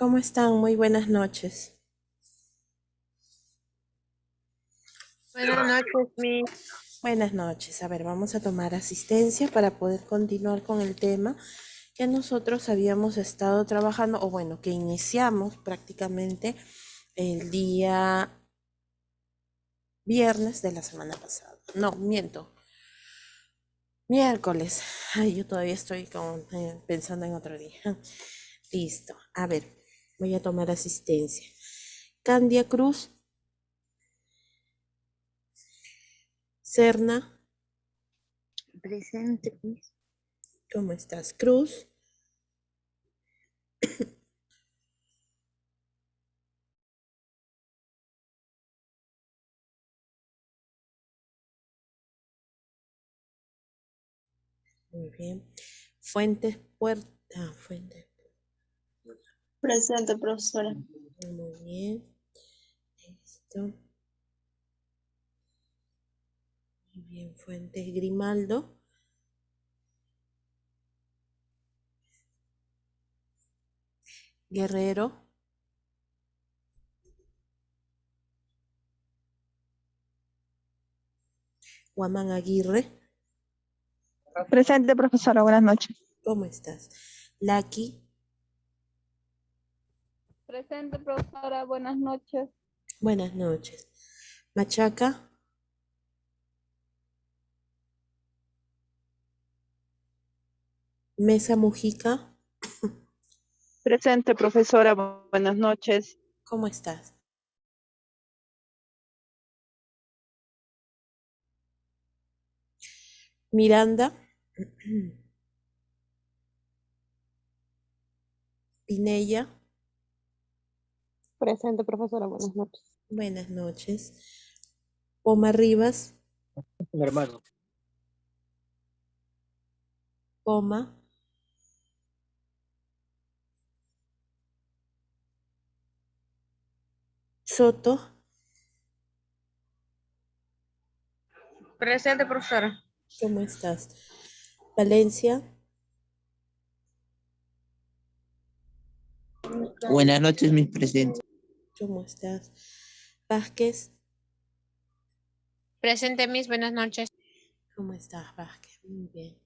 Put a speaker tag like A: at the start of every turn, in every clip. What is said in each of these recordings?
A: ¿Cómo están? Muy buenas noches.
B: Buenas noches, mi.
A: Buenas noches. A ver, vamos a tomar asistencia para poder continuar con el tema que nosotros habíamos estado trabajando, o bueno, que iniciamos prácticamente el día viernes de la semana pasada. No, miento. Miércoles. Ay, yo todavía estoy pensando en otro día. Listo. A ver, voy a tomar asistencia. Candia Cruz, Serna,
B: Presente, pues.
A: ¿cómo estás? Cruz. Muy bien. Fuentes Puerta. Fuentes.
B: Presente, profesora.
A: Muy bien. Listo. Muy bien. Fuentes Grimaldo. Guerrero. Guamán Aguirre.
C: Presente, profesora. Buenas noches.
A: ¿Cómo estás? Laki.
D: Presente, profesora. Buenas noches.
A: Buenas noches. Machaca. Mesa Mujica.
C: Presente, profesora. Buenas noches.
A: ¿Cómo estás? Miranda. Pinella.
B: Presente, profesora. Buenas noches.
A: Buenas noches. Poma Rivas.
E: Mi hermano.
A: Poma. Soto.
B: Presente, profesora.
A: ¿Cómo estás? Valencia.
E: Buenas noches, mis presentes.
A: ¿Cómo estás? Vázquez.
B: Presente, mis. Buenas noches.
A: ¿Cómo estás, Vázquez? Muy bien.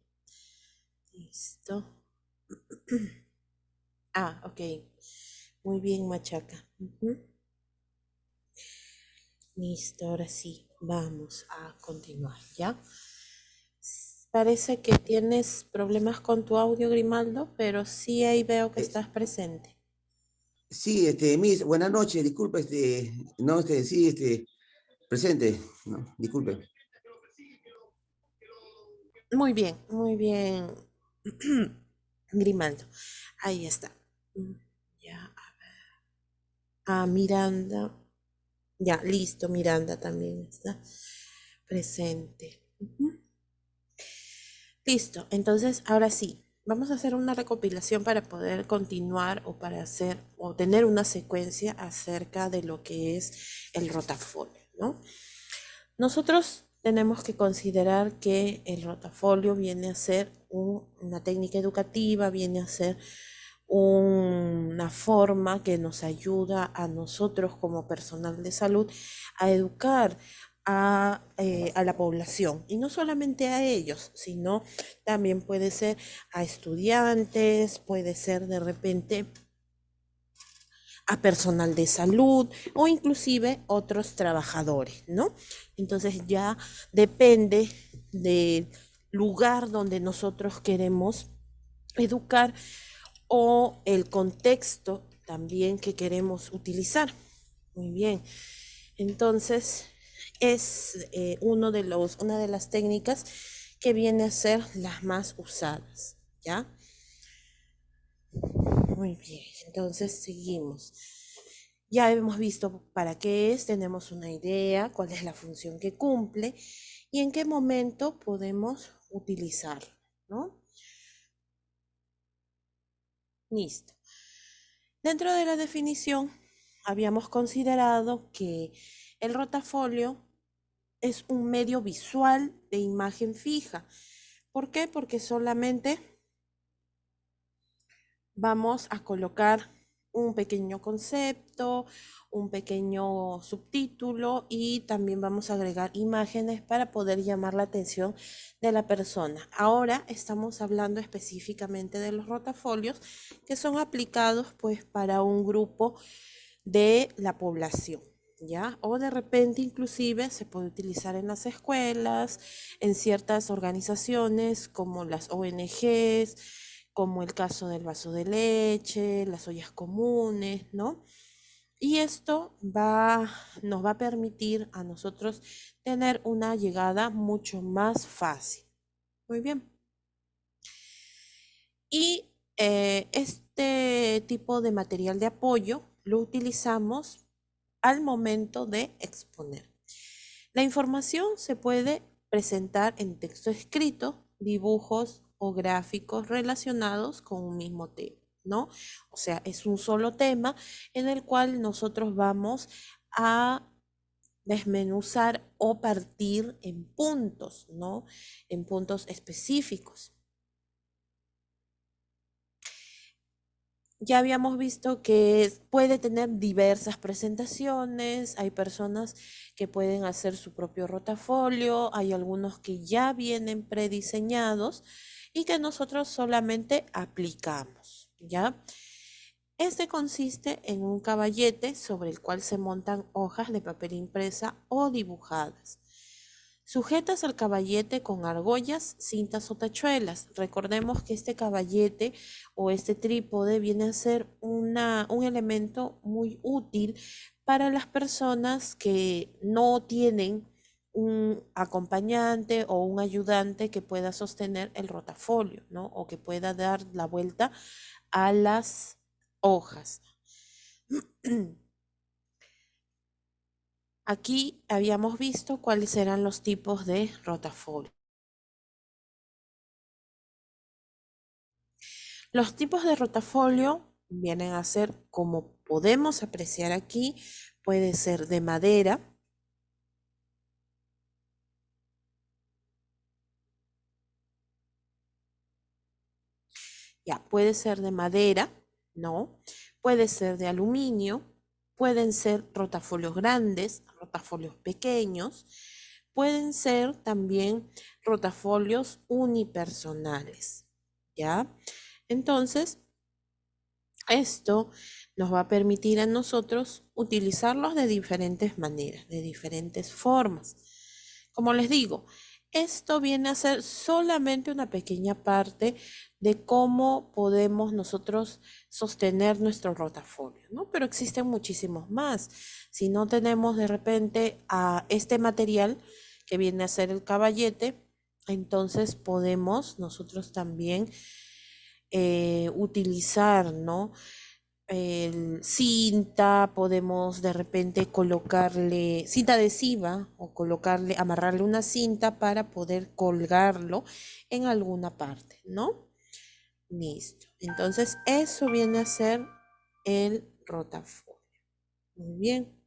A: Listo. Ah, ok. Muy bien, Machaca. Ujú. Listo, ahora sí, vamos a continuar, ¿ya? Parece que tienes problemas con tu audio, Grimaldo, pero sí ahí veo que estás presente.
F: Sí, Miss, buenas noches, disculpe, no, sí, presente, no, disculpe.
A: Muy bien, Grimaldo. Ahí está. Ya, a ver. Ah, Miranda. Ya, listo, Miranda también está presente. Ujú. Listo, entonces ahora sí, vamos a hacer una recopilación para poder continuar o para hacer o tener una secuencia acerca de lo que es el rotafolio, ¿no? Nosotros tenemos que considerar que el rotafolio viene a ser una técnica educativa, viene a ser una forma que nos ayuda a nosotros como personal de salud a educar a la población y no solamente a ellos, sino también puede ser a estudiantes, puede ser de repente a personal de salud o inclusive otros trabajadores, ¿no? Entonces ya depende del lugar donde nosotros queremos educar o el contexto también que queremos utilizar. Muy bien. Entonces, es una de las técnicas que viene a ser las más usadas, ¿ya? Muy bien, entonces seguimos. Ya hemos visto para qué es, tenemos una idea, cuál es la función que cumple y en qué momento podemos utilizarlo, ¿no? Listo. Dentro de la definición, habíamos considerado que el rotafolio es un medio visual de imagen fija. ¿Por qué? Porque solamente vamos a colocar un pequeño concepto, un pequeño subtítulo y también vamos a agregar imágenes para poder llamar la atención de la persona. Ahora estamos hablando específicamente de los rotafolios que son aplicados pues para un grupo de la población. ¿Ya? O de repente inclusive se puede utilizar en las escuelas, en ciertas organizaciones como las ONGs, como el caso del vaso de leche, las ollas comunes, ¿no? Y esto nos va a permitir a nosotros tener una llegada mucho más fácil. Muy bien. Y este tipo de material de apoyo lo utilizamos al momento de exponer. La información se puede presentar en texto escrito, dibujos o gráficos relacionados con un mismo tema, ¿no? O sea, es un solo tema en el cual nosotros vamos a desmenuzar o partir en puntos, ¿no? En puntos específicos. Ya habíamos visto que puede tener diversas presentaciones, hay personas que pueden hacer su propio rotafolio, hay algunos que ya vienen prediseñados y que nosotros solamente aplicamos, ¿ya? Este consiste en un caballete sobre el cual se montan hojas de papel impresa o dibujadas. Sujetas al caballete con argollas, cintas o tachuelas. Recordemos que este caballete o este trípode viene a ser un elemento muy útil para las personas que no tienen un acompañante o un ayudante que pueda sostener el rotafolio, ¿no? O que pueda dar la vuelta a las hojas. Aquí habíamos visto cuáles eran los tipos de rotafolio. Los tipos de rotafolio vienen a ser, como podemos apreciar aquí, puede ser de madera, ya, puede ser de madera, ¿no? Puede ser de aluminio, pueden ser rotafolios grandes, rotafolios pequeños, pueden ser también rotafolios unipersonales, ¿ya? Entonces, esto nos va a permitir a nosotros utilizarlos de diferentes maneras, de diferentes formas. Como les digo, esto viene a ser solamente una pequeña parte de cómo podemos nosotros sostener nuestro rotafolio, ¿no? Pero existen muchísimos más. Si no tenemos de repente a este material que viene a ser el caballete, entonces podemos nosotros también utilizar, ¿no? Cinta, podemos de repente colocarle cinta adhesiva o amarrarle una cinta para poder colgarlo en alguna parte, ¿no? Listo. Entonces, eso viene a ser el rotafolio. Muy bien.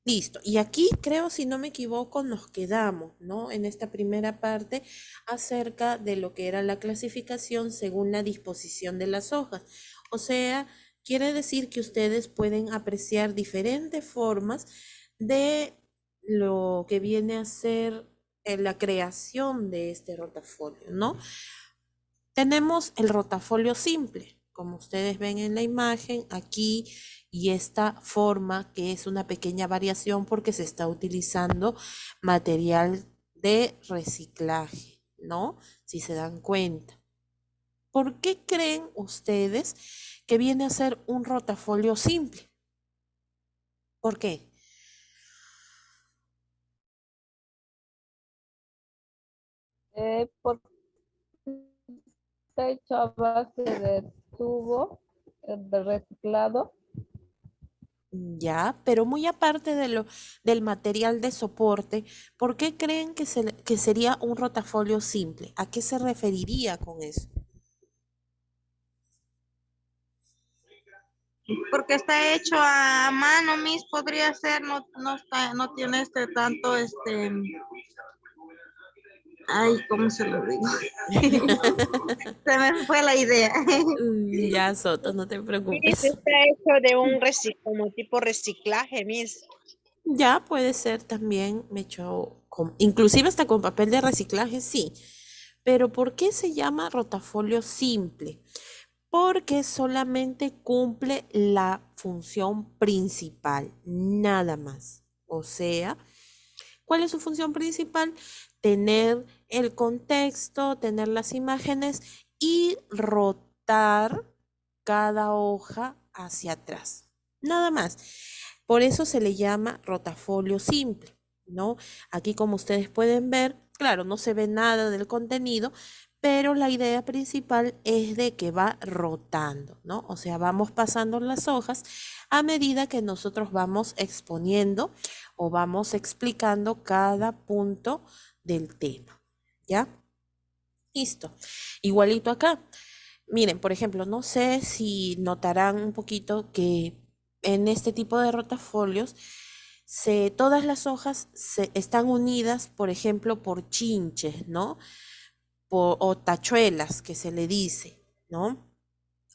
A: Listo. Y aquí creo, si no me equivoco, nos quedamos, ¿no? En esta primera parte acerca de lo que era la clasificación según la disposición de las hojas. O sea, quiere decir que ustedes pueden apreciar diferentes formas de lo que viene a ser la creación de este rotafolio, ¿no? Tenemos el rotafolio simple, como ustedes ven en la imagen aquí, y esta forma que es una pequeña variación porque se está utilizando material de reciclaje, ¿no? Si se dan cuenta. ¿Por qué creen ustedes que viene a ser un rotafolio simple? ¿Por qué?
D: Porque está hecho a base de tubo de reciclado.
A: Ya, pero muy aparte del material de soporte, ¿por qué creen que sería un rotafolio simple? ¿A qué se referiría con eso?
G: Porque está hecho a mano, Miss, podría ser, no tiene tanto Ay, ¿cómo se lo digo? Se me fue la idea.
A: Ya, Soto, no te
B: Miss,
A: preocupes.
B: está hecho de un como tipo reciclaje, Miss.
A: Ya puede ser también, inclusive hasta con papel de reciclaje, sí. Pero ¿por qué se llama rotafolio simple? Porque solamente cumple la función principal, nada más. O sea, ¿cuál es su función principal? Tener el contexto, tener las imágenes y rotar cada hoja hacia atrás. Nada más. Por eso se le llama rotafolio simple, ¿no? Aquí, como ustedes pueden ver, claro, no se ve nada del contenido, pero la idea principal es de que va rotando, ¿no? O sea, vamos pasando las hojas a medida que nosotros vamos exponiendo o vamos explicando cada punto del tema, ¿ya? Listo. Igualito acá. Miren, por ejemplo, no sé si notarán un poquito que en este tipo de rotafolios todas las hojas están unidas, por ejemplo, por chinches, ¿no? O tachuelas, que se le dice, ¿no?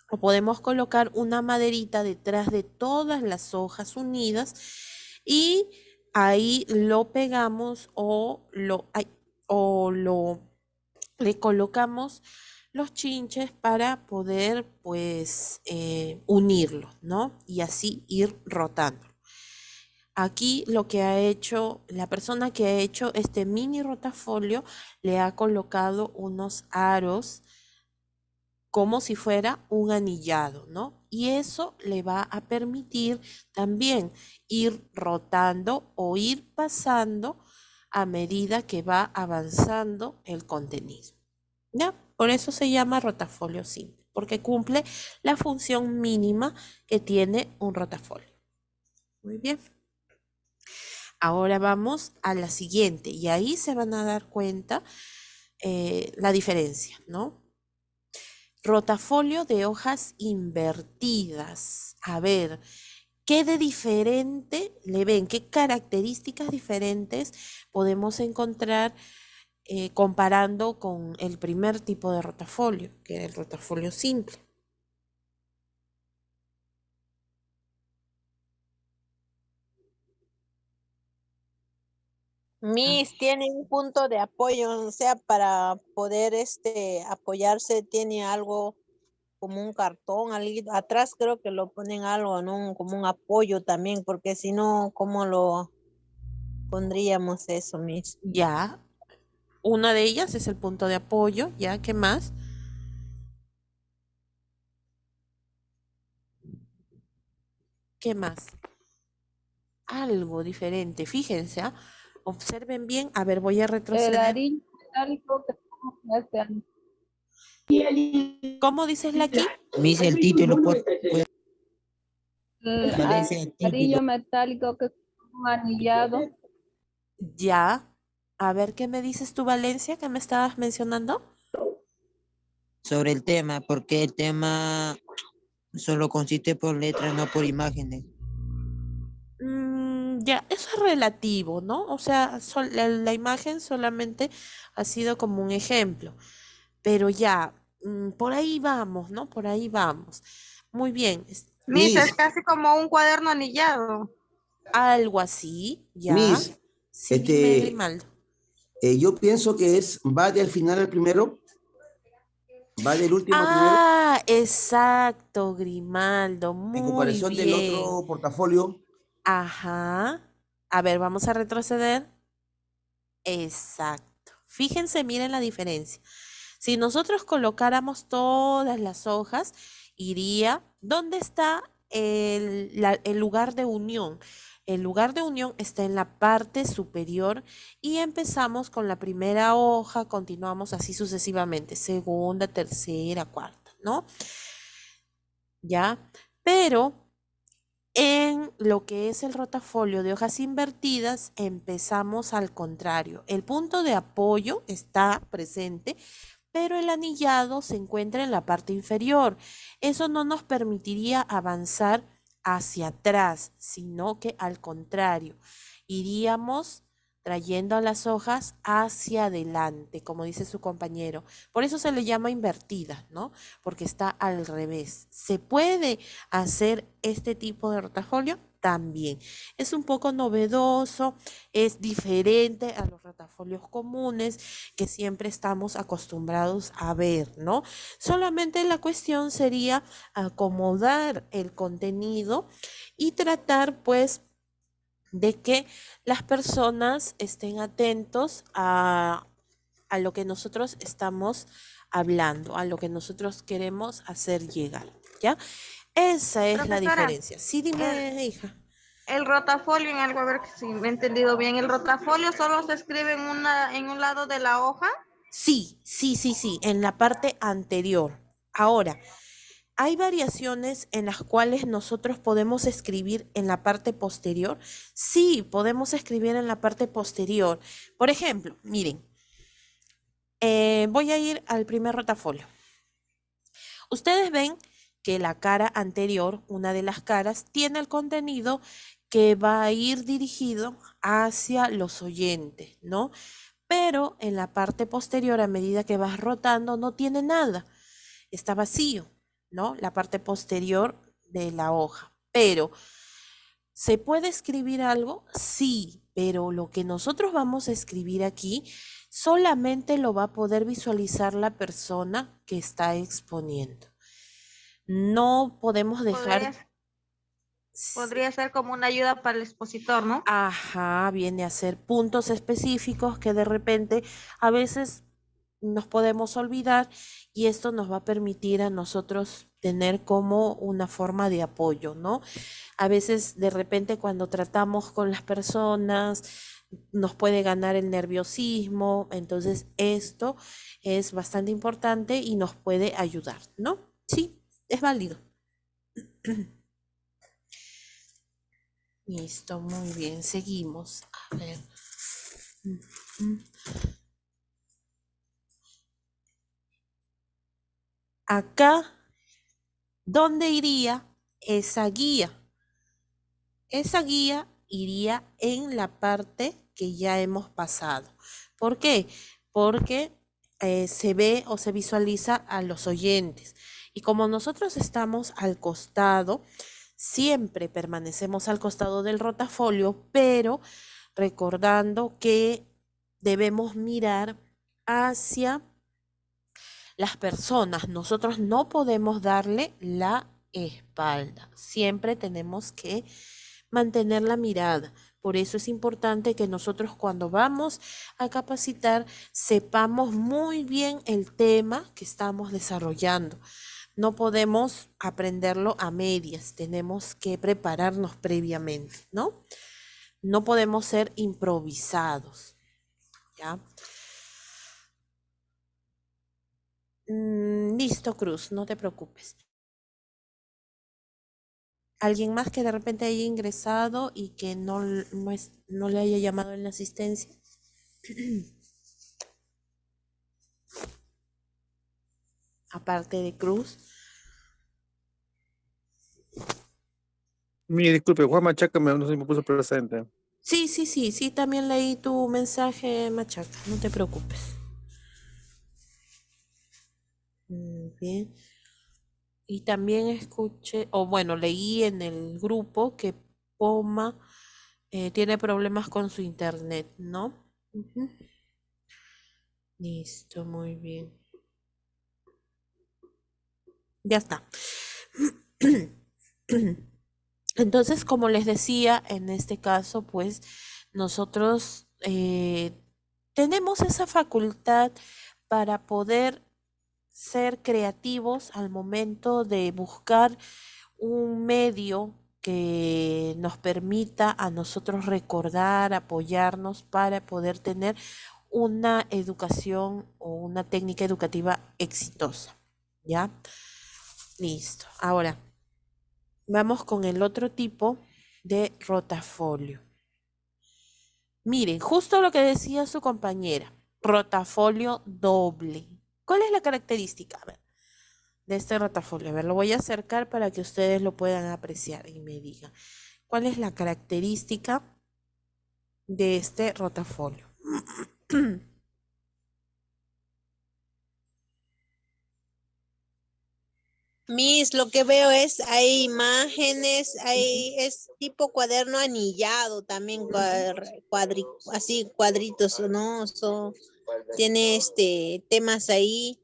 A: O podemos colocar una maderita detrás de todas las hojas unidas y ahí lo pegamos o le colocamos los chinches para poder pues unirlos, ¿no? Y así ir rotando. Aquí lo que ha hecho, la persona que ha hecho este mini rotafolio le ha colocado unos aros como si fuera un anillado, ¿no? Y eso le va a permitir también ir rotando o ir pasando a medida que va avanzando el contenido. ¿Ya? Por eso se llama rotafolio simple, porque cumple la función mínima que tiene un rotafolio. Muy bien. Ahora vamos a la siguiente y ahí se van a dar cuenta la diferencia, ¿no? Rotafolio de hojas invertidas. A ver, ¿qué de diferente le ven? ¿Qué características diferentes podemos encontrar comparando con el primer tipo de rotafolio, que era el rotafolio simple?
B: Miss tiene un punto de apoyo, o sea, para poder apoyarse, tiene algo como un cartón, atrás creo que lo ponen algo, ¿no? Como un apoyo también, porque si no, ¿cómo lo pondríamos eso, Miss?
A: Ya, una de ellas es el punto de apoyo, ¿ya? ¿Qué más? ¿Qué más? Algo diferente, fíjense, ¿ah? Observen bien, a ver, voy a
D: El
A: retroceder.
D: arilla metálico que tenemos en este año.
A: ¿Cómo dices, Laki?
E: Miss, el título,
D: El
E: Valencia, el título.
D: arillo metálico que es un anillado.
A: Ya. A ver, ¿qué me dices tú, Valencia, que me estabas mencionando?
E: Sobre el tema, porque el tema solo consiste por letras, no por imágenes.
A: Ya, eso es relativo, ¿no? O sea, la imagen solamente ha sido como un ejemplo, pero ya, por ahí vamos, ¿no? Por ahí vamos. Muy bien,
G: Miss, es
F: Miss,
G: casi como un cuaderno anillado.
A: algo así, ya.
F: Miss,
A: Sí, dime, Grimaldo.
F: yo pienso que va del final al primero, va del último al primero,
A: Exacto, Grimaldo,
F: en
A: muy
F: comparación del
A: bien.
F: otro portafolio.
A: Ajá. A ver, vamos a retroceder. Exacto. Fíjense, miren la diferencia. Si nosotros colocáramos todas las hojas, iría, ¿dónde está el lugar de unión? El lugar de unión está en la parte superior y empezamos con la primera hoja, continuamos así sucesivamente, segunda, tercera, cuarta, ¿no? ¿Ya? Pero en lo que es el rotafolio de hojas invertidas, empezamos al contrario. El punto de apoyo está presente, pero el anillado se encuentra en la parte inferior. Eso no nos permitiría avanzar hacia atrás, sino que al contrario, iríamos trayendo las hojas hacia adelante, como dice su compañero. Por eso se le llama invertida, ¿no? Porque está al revés. ¿Se puede hacer este tipo de rotafolio? También. Es un poco novedoso, es diferente a los rotafolios comunes que siempre estamos acostumbrados a ver, ¿no? Solamente la cuestión sería acomodar el contenido y tratar, pues, de que las personas estén atentos a lo que nosotros estamos hablando, a lo que nosotros queremos hacer llegar, ¿ya? Esa es la
G: Profesora,
A: diferencia. Sí, dime, hija.
G: el rotafolio, en algo, a ver si me he entendido bien, el rotafolio solo se escribe en un lado de la hoja.
A: Sí, en la parte anterior. Ahora, hay variaciones en las cuales nosotros podemos escribir en la parte posterior. Sí, podemos escribir en la parte posterior. Por ejemplo, miren, voy a ir al primer rotafolio. Ustedes ven que la cara anterior, una de las caras, tiene el contenido que va a ir dirigido hacia los oyentes, ¿no? Pero en la parte posterior, a medida que vas rotando, no tiene nada, está vacío, ¿no? La parte posterior de la hoja. Pero, ¿se puede escribir algo? Sí, pero lo que nosotros vamos a escribir aquí solamente lo va a poder visualizar la persona que está exponiendo. No podemos
G: Podría,
A: dejar...
G: podría ser como una ayuda para el expositor, ¿no?
A: Ajá, viene a ser puntos específicos que de repente a veces nos podemos olvidar y esto nos va a permitir a nosotros tener como una forma de apoyo, ¿no? A veces de repente cuando tratamos con las personas nos puede ganar el nerviosismo, entonces esto es bastante importante y nos puede ayudar, ¿no? Sí, es válido. Listo, muy bien, seguimos. A ver. Ujú. Acá, ¿dónde iría esa guía? Esa guía iría en la parte que ya hemos pasado. ¿Por qué? Porque se ve o se visualiza a los oyentes. Y como nosotros estamos al costado, siempre permanecemos al costado del rotafolio, pero recordando que debemos mirar hacia las personas. Nosotros no podemos darle la espalda. Siempre tenemos que mantener la mirada. Por eso es importante que nosotros cuando vamos a capacitar sepamos muy bien el tema que estamos desarrollando. No podemos aprenderlo a medias, tenemos que prepararnos previamente, ¿no? No podemos ser improvisados, ¿ya? Listo, Cruz, no te preocupes. Alguien más que de repente haya ingresado y que no le haya llamado en la asistencia. Aparte de Cruz.
H: Mire, disculpe, Juan Machaca no se me puso presente.
A: Sí, también leí tu mensaje, Machaca, no te preocupes. Bien. Y también escuché, o bueno, leí en el grupo que Poma tiene problemas con su internet, ¿no? Ujú. Listo, muy bien. Ya está. Entonces, como les decía, en este caso, pues nosotros tenemos esa facultad para poder ser creativos al momento de buscar un medio que nos permita a nosotros recordar, apoyarnos para poder tener una educación o una técnica educativa exitosa. ¿Ya? Listo. Ahora, vamos con el otro tipo de rotafolio. Miren, justo lo que decía su compañera, rotafolio doble. ¿Cuál es la característica? A ver, de este rotafolio. A ver, lo voy a acercar para que ustedes lo puedan apreciar y me digan. ¿Cuál es la característica de este rotafolio.
B: Miss, lo que veo es, hay imágenes, es tipo cuaderno anillado también, así cuadritos, ¿no? Tiene temas ahí.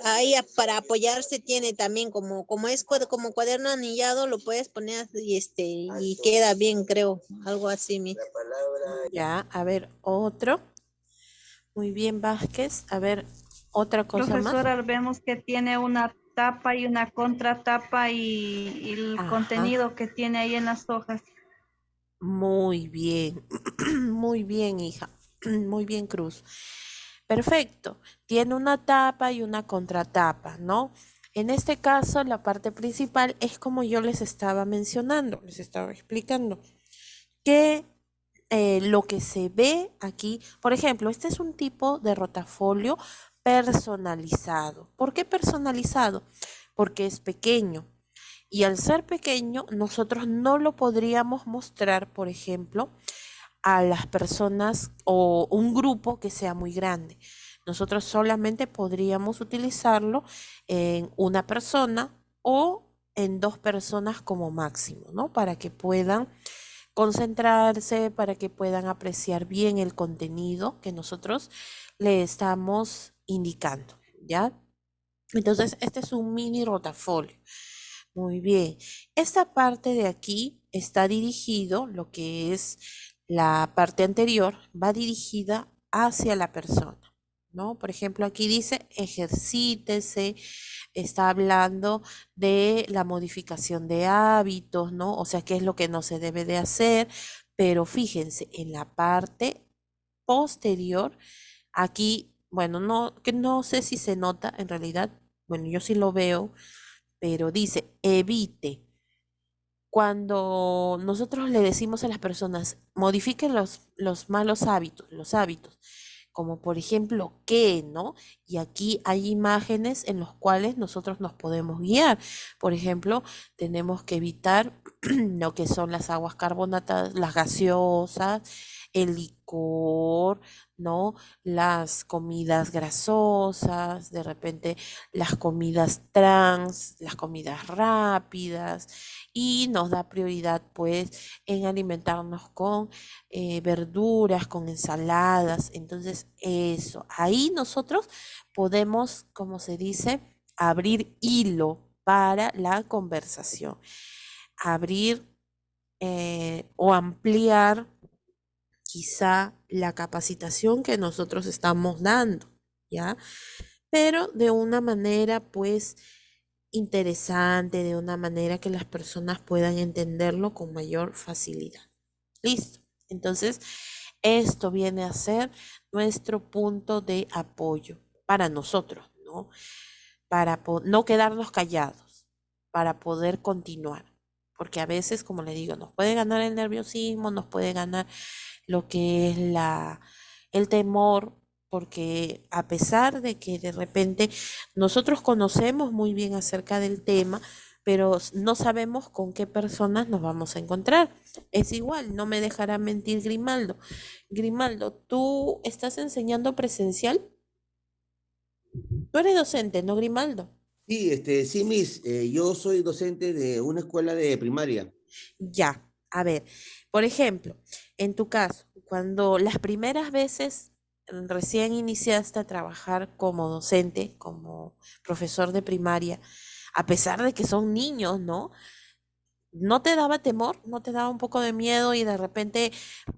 B: Ahí para apoyarse tiene también como es como cuaderno anillado, lo puedes poner y queda bien, creo, algo así, Miss.
A: Ya, a ver, otro. Muy bien, Vázquez. A ver, otra cosa más.
G: Profesora, vemos que tiene una tapa y una contratapa y el
A: Ajá,
G: contenido que tiene ahí en las hojas.
A: muy bien. Muy bien, hija. Muy bien, Cruz. Perfecto. Tiene una tapa y una contratapa, ¿no? En este caso, la parte principal es como yo les estaba mencionando, les estaba explicando, que lo que se ve aquí, por ejemplo, este es un tipo de rotafolio personalizado. ¿Por qué personalizado? Porque es pequeño. Y al ser pequeño, nosotros no lo podríamos mostrar, por ejemplo, a las personas o un grupo que sea muy grande. Nosotros solamente podríamos utilizarlo en una persona o en dos personas como máximo, ¿no? Para que puedan concentrarse, para que puedan apreciar bien el contenido que nosotros le estamos indicando, ¿ya? Entonces, este es un mini rotafolio. Muy bien. Esta parte de aquí está dirigido, lo que es la parte anterior, va dirigida hacia la persona, ¿no? Por ejemplo, aquí dice ejercítese, está hablando de la modificación de hábitos, ¿no? O sea, qué es lo que no se debe de hacer, pero fíjense, en la parte posterior, aquí, bueno, que no sé si se nota en realidad, bueno, yo sí lo veo, pero dice evite. Cuando nosotros le decimos a las personas, modifiquen los malos hábitos, los hábitos, como por ejemplo, ¿qué, no? Y aquí hay imágenes en los cuales nosotros nos podemos guiar. Por ejemplo, tenemos que evitar lo que son las aguas carbonatadas, las gaseosas, el licor, ¿no? Las comidas grasosas, de repente las comidas trans, las comidas rápidas, y nos da prioridad pues en alimentarnos con verduras, con ensaladas. Entonces, eso, ahí nosotros podemos, como se dice, abrir hilo para la conversación, abrir o ampliar quizá la capacitación que nosotros estamos dando, ¿ya? Pero de una manera pues interesante, de una manera que las personas puedan entenderlo con mayor facilidad. Listo. Entonces, esto viene a ser nuestro punto de apoyo para nosotros, ¿no? Para no quedarnos callados, para poder continuar. Porque a veces, como le digo, nos puede ganar el nerviosismo, nos puede ganar lo que es el temor, porque a pesar de que de repente nosotros conocemos muy bien acerca del tema, pero no sabemos con qué personas nos vamos a encontrar. Es igual, no me dejará mentir Grimaldo. Grimaldo, ¿tú estás enseñando presencial? Tú eres docente, ¿no, Grimaldo?
F: Sí, sí, Miss, yo soy docente de una escuela de primaria.
A: Ya, a ver, por ejemplo, en tu caso, cuando las primeras veces recién iniciaste a trabajar como docente, como profesor de primaria, a pesar de que son niños, ¿no? ¿No te daba temor? ¿No te daba un poco de miedo y de repente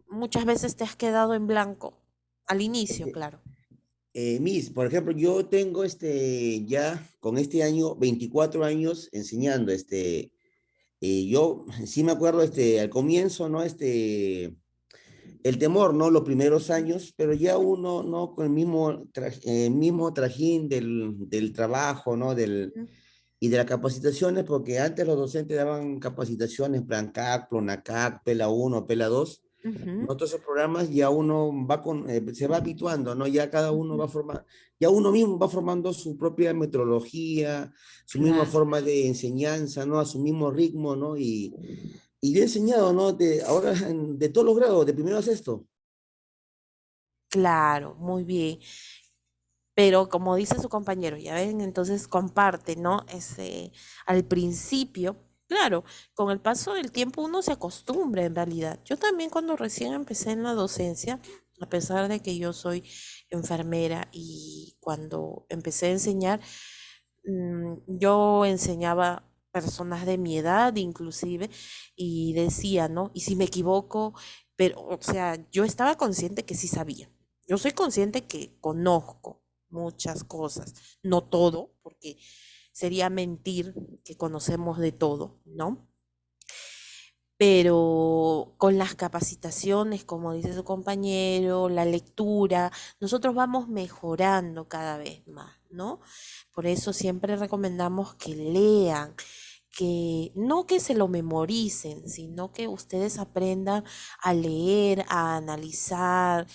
A: muchas veces te has quedado en blanco? Al inicio, claro.
F: Miss, por ejemplo, yo tengo ya con este año 24 años enseñando, yo sí me acuerdo al comienzo, ¿no? El temor, ¿no? Los primeros años, pero ya uno, ¿no? Con el mismo trajín del trabajo, ¿no?
A: Ujú,
F: Y de las capacitaciones, porque antes los docentes daban capacitaciones, Plancac, Plonacac, Pela 1, Pela 2.
A: ujú,
F: No, todos esos programas ya uno se va habituando, ¿no? Ya cada uno
A: ujú,
F: va a formar, ya uno mismo va formando su propia metodología, su misma
A: claro.
F: forma de enseñanza, ¿no? A su mismo ritmo, ¿no? Y le he enseñado, ¿no? Ahora de todos los grados, de primero a sexto.
A: Claro, muy bien. Pero como dice su compañero, ya ven, entonces comparte, ¿no? Al principio, claro, con el paso del tiempo uno se acostumbra en realidad. Yo también cuando recién empecé en la docencia, a pesar de que yo soy enfermera y cuando empecé a enseñar, yo enseñaba personas de mi edad inclusive y decía, ¿no? Y si me equivoco, pero, o sea, yo estaba consciente que sí sabía. Yo soy consciente que conozco muchas cosas, no todo, porque sería mentir que conocemos de todo, ¿no? Pero con las capacitaciones, como dice su compañero, la lectura, nosotros vamos mejorando cada vez más, ¿no? Por eso siempre recomendamos que lean, que no que se lo memoricen, sino que ustedes aprendan a leer, a analizar,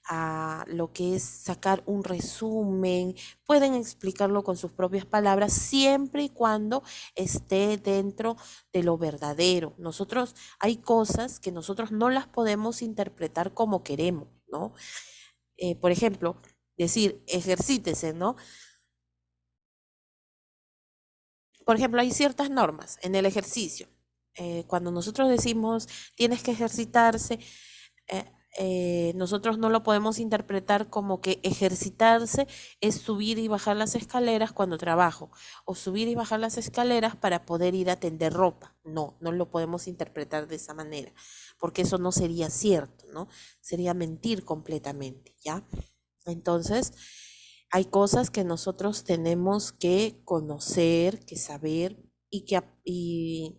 A: a lo que es sacar un resumen, pueden explicarlo con sus propias palabras siempre y cuando esté dentro de lo verdadero. Nosotros, hay cosas que nosotros no las podemos interpretar como queremos, ¿no? Por ejemplo, decir, ejercítese, ¿no? Por ejemplo, hay ciertas normas en el ejercicio. Cuando nosotros decimos tienes que ejercitarse, eh, nosotros no lo podemos interpretar como que ejercitarse es subir y bajar las escaleras cuando trabajo, o subir y bajar las escaleras para poder ir a tender ropa. No, no lo podemos interpretar de esa manera, porque eso no sería cierto, ¿no? Sería mentir completamente, ¿ya? Entonces, hay cosas que nosotros tenemos que conocer, que saber y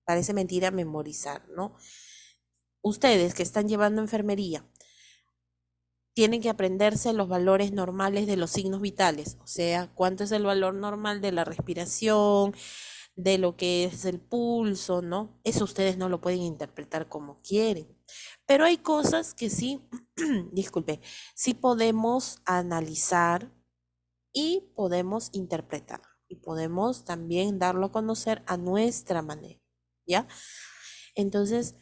A: parece mentira memorizar, ¿no? Ustedes que están llevando enfermería tienen que aprenderse los valores normales de los signos vitales, o sea, cuánto es el valor normal de la respiración, de lo que es el pulso, ¿no? Eso ustedes no lo pueden interpretar como quieren. Pero hay cosas que sí, disculpe, sí podemos analizar y podemos interpretar y podemos también darlo a conocer a nuestra manera, ¿ya? Entonces,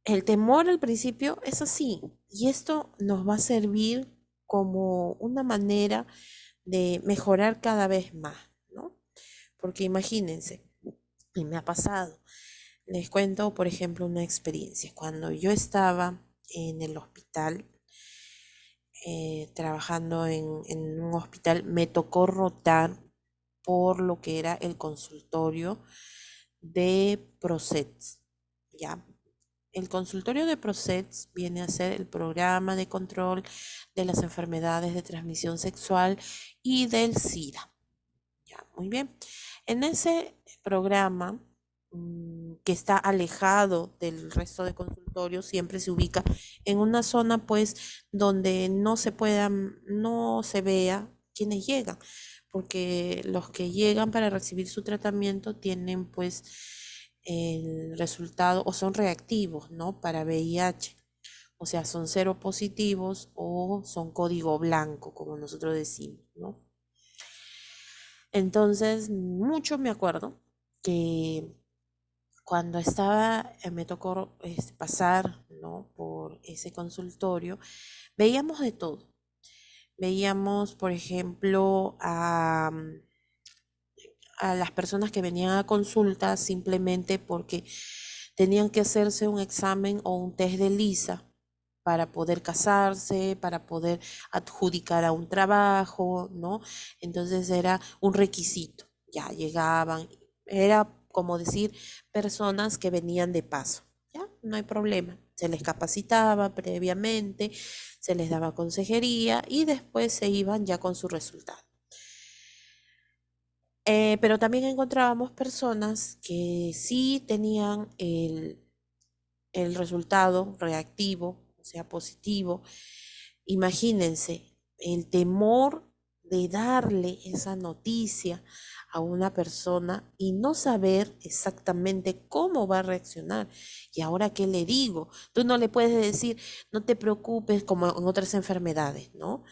A: el temor al principio es así y esto nos va a servir como una manera de mejorar cada vez más, ¿no? Porque imagínense, y me ha pasado, les cuento, por ejemplo, una experiencia. Cuando yo estaba en el hospital, trabajando en un hospital, me tocó rotar por lo que era el consultorio de PROSETS, ¿ya? El consultorio de PROSETS viene a ser el programa de control de las enfermedades de transmisión sexual y del SIDA. Ya, muy bien. En ese programa, que está alejado del resto de consultorios, siempre se ubica en una zona, pues, donde no se puedan, no se vea quienes llegan, porque los que llegan para recibir su tratamiento tienen, pues, el resultado o son reactivos, ¿no? Para VIH. O sea, son cero positivos o son código blanco, como nosotros decimos, ¿no? Entonces, mucho me acuerdo que cuando estaba, me tocó pasar, ¿no? Por ese consultorio, veíamos de todo. Veíamos, por ejemplo, a las personas que venían a consulta simplemente porque tenían que hacerse un examen o un test de lisa para poder casarse, para poder adjudicar a un trabajo, ¿no? Entonces era un requisito, ya llegaban, era como decir personas que venían de paso, ya, no hay problema, se les capacitaba previamente, se les daba consejería y después se iban ya con su resultado. Pero también encontrábamos personas que sí tenían el resultado reactivo, o sea, positivo. Imagínense el temor de darle esa noticia a una persona y no saber exactamente cómo va a reaccionar. ¿Y ahora qué le digo? Tú no le puedes decir, no te preocupes como en otras enfermedades, ¿no?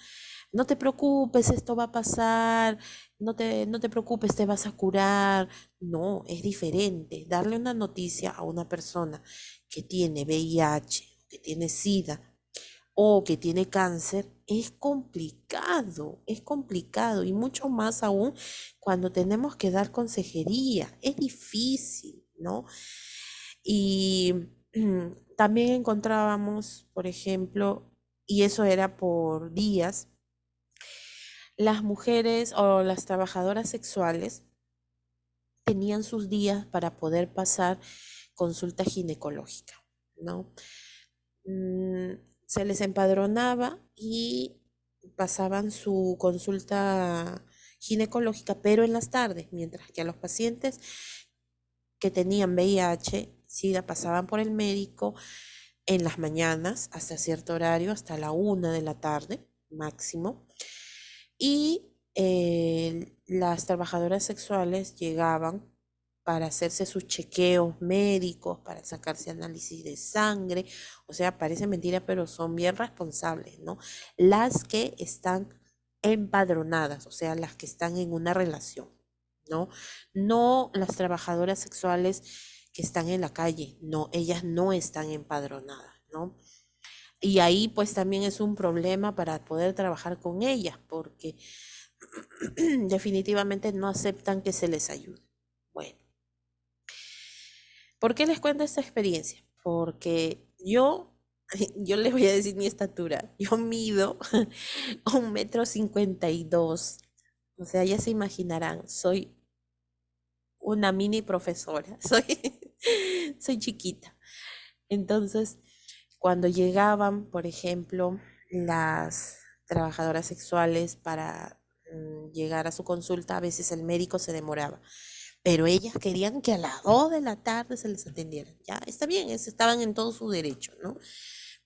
A: no te preocupes, esto va a pasar, no te preocupes, te vas a curar. No, es diferente. Darle una noticia a una persona que tiene VIH, que tiene SIDA o que tiene cáncer es complicado y mucho más aún cuando tenemos que dar consejería. Es difícil, ¿no? Y también encontrábamos, por ejemplo, y eso era por días, las mujeres o las trabajadoras sexuales tenían sus días para poder pasar consulta ginecológica, ¿no? Se les empadronaba y pasaban su consulta ginecológica, pero en las tardes, mientras que a los pacientes que tenían VIH, SIDA, pasaban por el médico en las mañanas hasta cierto horario, hasta la 1 de la tarde máximo. Y las trabajadoras sexuales llegaban para hacerse sus chequeos médicos, para sacarse análisis de sangre. O sea, parece mentira, pero son bien responsables, ¿no? Las que están empadronadas, o sea, las que están en una relación, ¿no? No las trabajadoras sexuales que están en la calle, no, ellas no están empadronadas, ¿no? Y ahí pues también es un problema para poder trabajar con ellas, porque definitivamente no aceptan que se les ayude. Bueno, ¿por qué les cuento esta experiencia? Porque yo les voy a decir mi estatura. Yo mido 1,52 m. O sea, ya se imaginarán, soy una mini profesora, soy chiquita. Entonces, cuando llegaban, por ejemplo, las trabajadoras sexuales para llegar a su consulta, a veces el médico se demoraba, pero ellas querían que a las 2 de la tarde se les atendieran. Ya, está bien, estaban en todo su derecho, ¿no?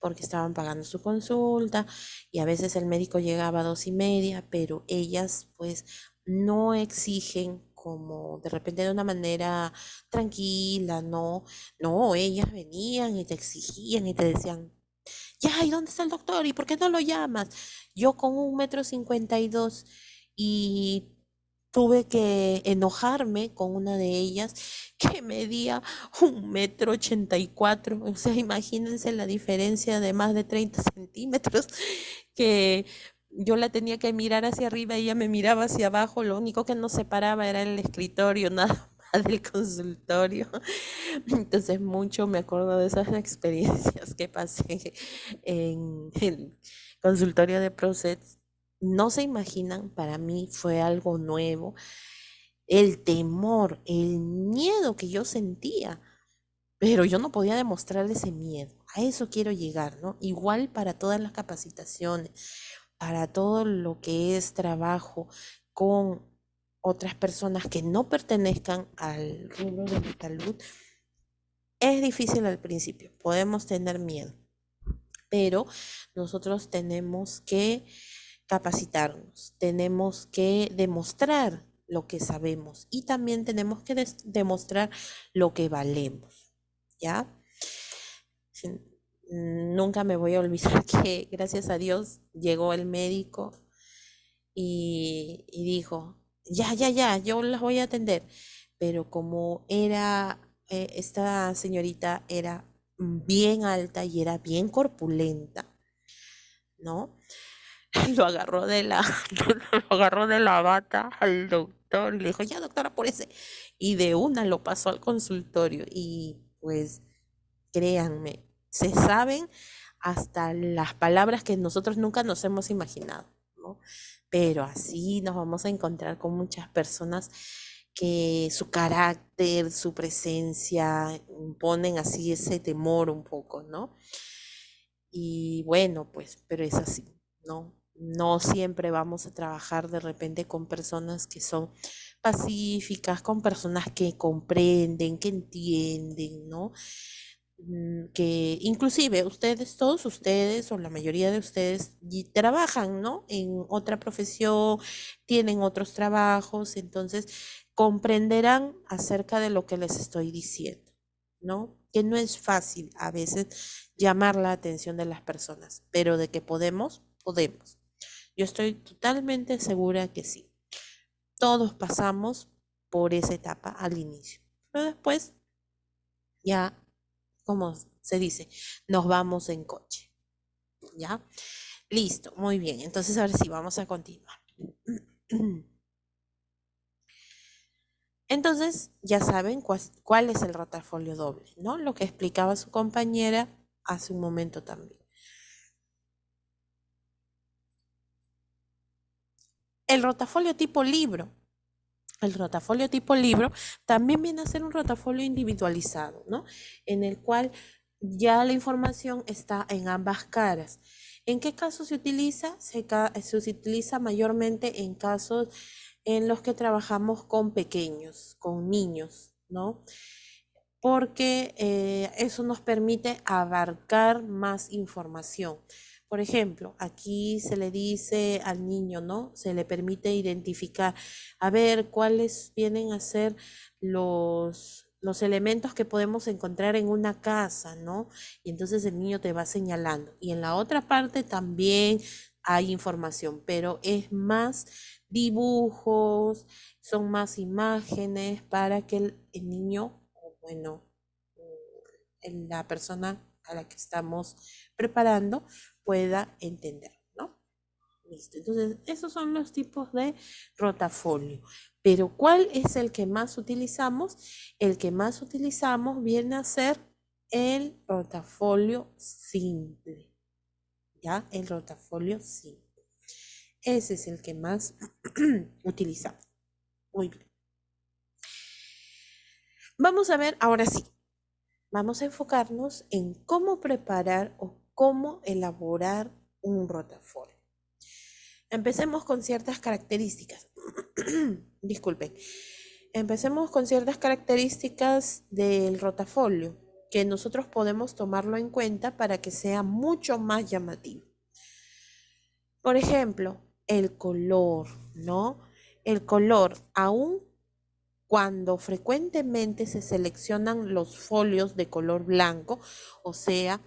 A: Porque estaban pagando su consulta y a veces el médico llegaba a 2:30, pero ellas pues no exigen como de repente de una manera tranquila, no, no, ellas venían y te exigían y te decían, ya, ¿y dónde está el doctor? ¿Y por qué no lo llamas? Yo con 1,52 m y tuve que enojarme con una de ellas que medía 1,84 m. O sea, imagínense la diferencia de más de 30 centímetros, que yo la tenía que mirar hacia arriba y ella me miraba hacia abajo. Lo único que nos separaba era el escritorio, nada más del consultorio. Entonces mucho me acuerdo de esas experiencias que pasé en el consultorio de Procets. No se imaginan, para mí fue algo nuevo, el temor, el miedo que yo sentía, pero yo no podía demostrar ese miedo. A eso quiero llegar, ¿no? Igual para todas las capacitaciones, para todo lo que es trabajo con otras personas que no pertenezcan al rubro de la salud. Es difícil al principio, podemos tener miedo, pero nosotros tenemos que capacitarnos, tenemos que demostrar lo que sabemos y también tenemos que demostrar lo que valemos, ¿ya? Nunca me voy a olvidar que gracias a Dios llegó el médico y dijo, ya, yo las voy a atender. Pero como esta señorita era bien alta y era bien corpulenta, ¿no? Lo agarró lo agarró de la bata al doctor y le dijo, ya doctora, apúrese. Y de una lo pasó al consultorio. Y pues créanme, se saben hasta las palabras que nosotros nunca nos hemos imaginado, ¿no? Pero así nos vamos a encontrar con muchas personas que su carácter, su presencia imponen así ese temor un poco, ¿no? Y bueno, pues, pero es así, ¿no? No siempre vamos a trabajar de repente con personas que son pacíficas, con personas que comprenden, que entienden, ¿no? Que inclusive ustedes, todos ustedes o la mayoría de ustedes trabajan, ¿no? En otra profesión, tienen otros trabajos, entonces comprenderán acerca de lo que les estoy diciendo, ¿no? Que no es fácil a veces llamar la atención de las personas, pero de que podemos, podemos. Yo estoy totalmente segura que sí. Todos pasamos por esa etapa al inicio. Pero después ya, como se dice, nos vamos en coche. ¿Ya? Listo, muy bien. Entonces ahora sí, vamos a continuar. Entonces, ya saben cuál es el rotafolio doble, ¿no? Lo que explicaba su compañera hace un momento también. El rotafolio tipo libro. El rotafolio tipo libro también viene a ser un rotafolio individualizado, ¿no? En el cual ya la información está en ambas caras. ¿En qué caso se utiliza? Se utiliza mayormente en casos en los que trabajamos con pequeños, con niños, ¿no? Porque eso nos permite abarcar más información. Por ejemplo, aquí se le dice al niño, ¿no? Se le permite identificar, a ver, cuáles vienen a ser los elementos que podemos encontrar en una casa, ¿no? Y entonces el niño te va señalando. Y en la otra parte también hay información, pero es más dibujos, son más imágenes para que el niño, o bueno, la persona a la que estamos preparando pueda entender, ¿no? Listo. Entonces, esos son los tipos de rotafolio. Pero ¿cuál es el que más utilizamos? El que más utilizamos viene a ser el rotafolio simple. ¿Ya? El rotafolio simple. Ese es el que más utilizamos. Muy bien. Vamos a ver, ahora sí, vamos a enfocarnos en cómo preparar o cómo elaborar un rotafolio. Empecemos con ciertas características. Disculpen. Empecemos con ciertas características del rotafolio que nosotros podemos tomarlo en cuenta para que sea mucho más llamativo. Por ejemplo, el color, ¿no? El color, aún cuando frecuentemente se seleccionan los folios de color blanco, o sea,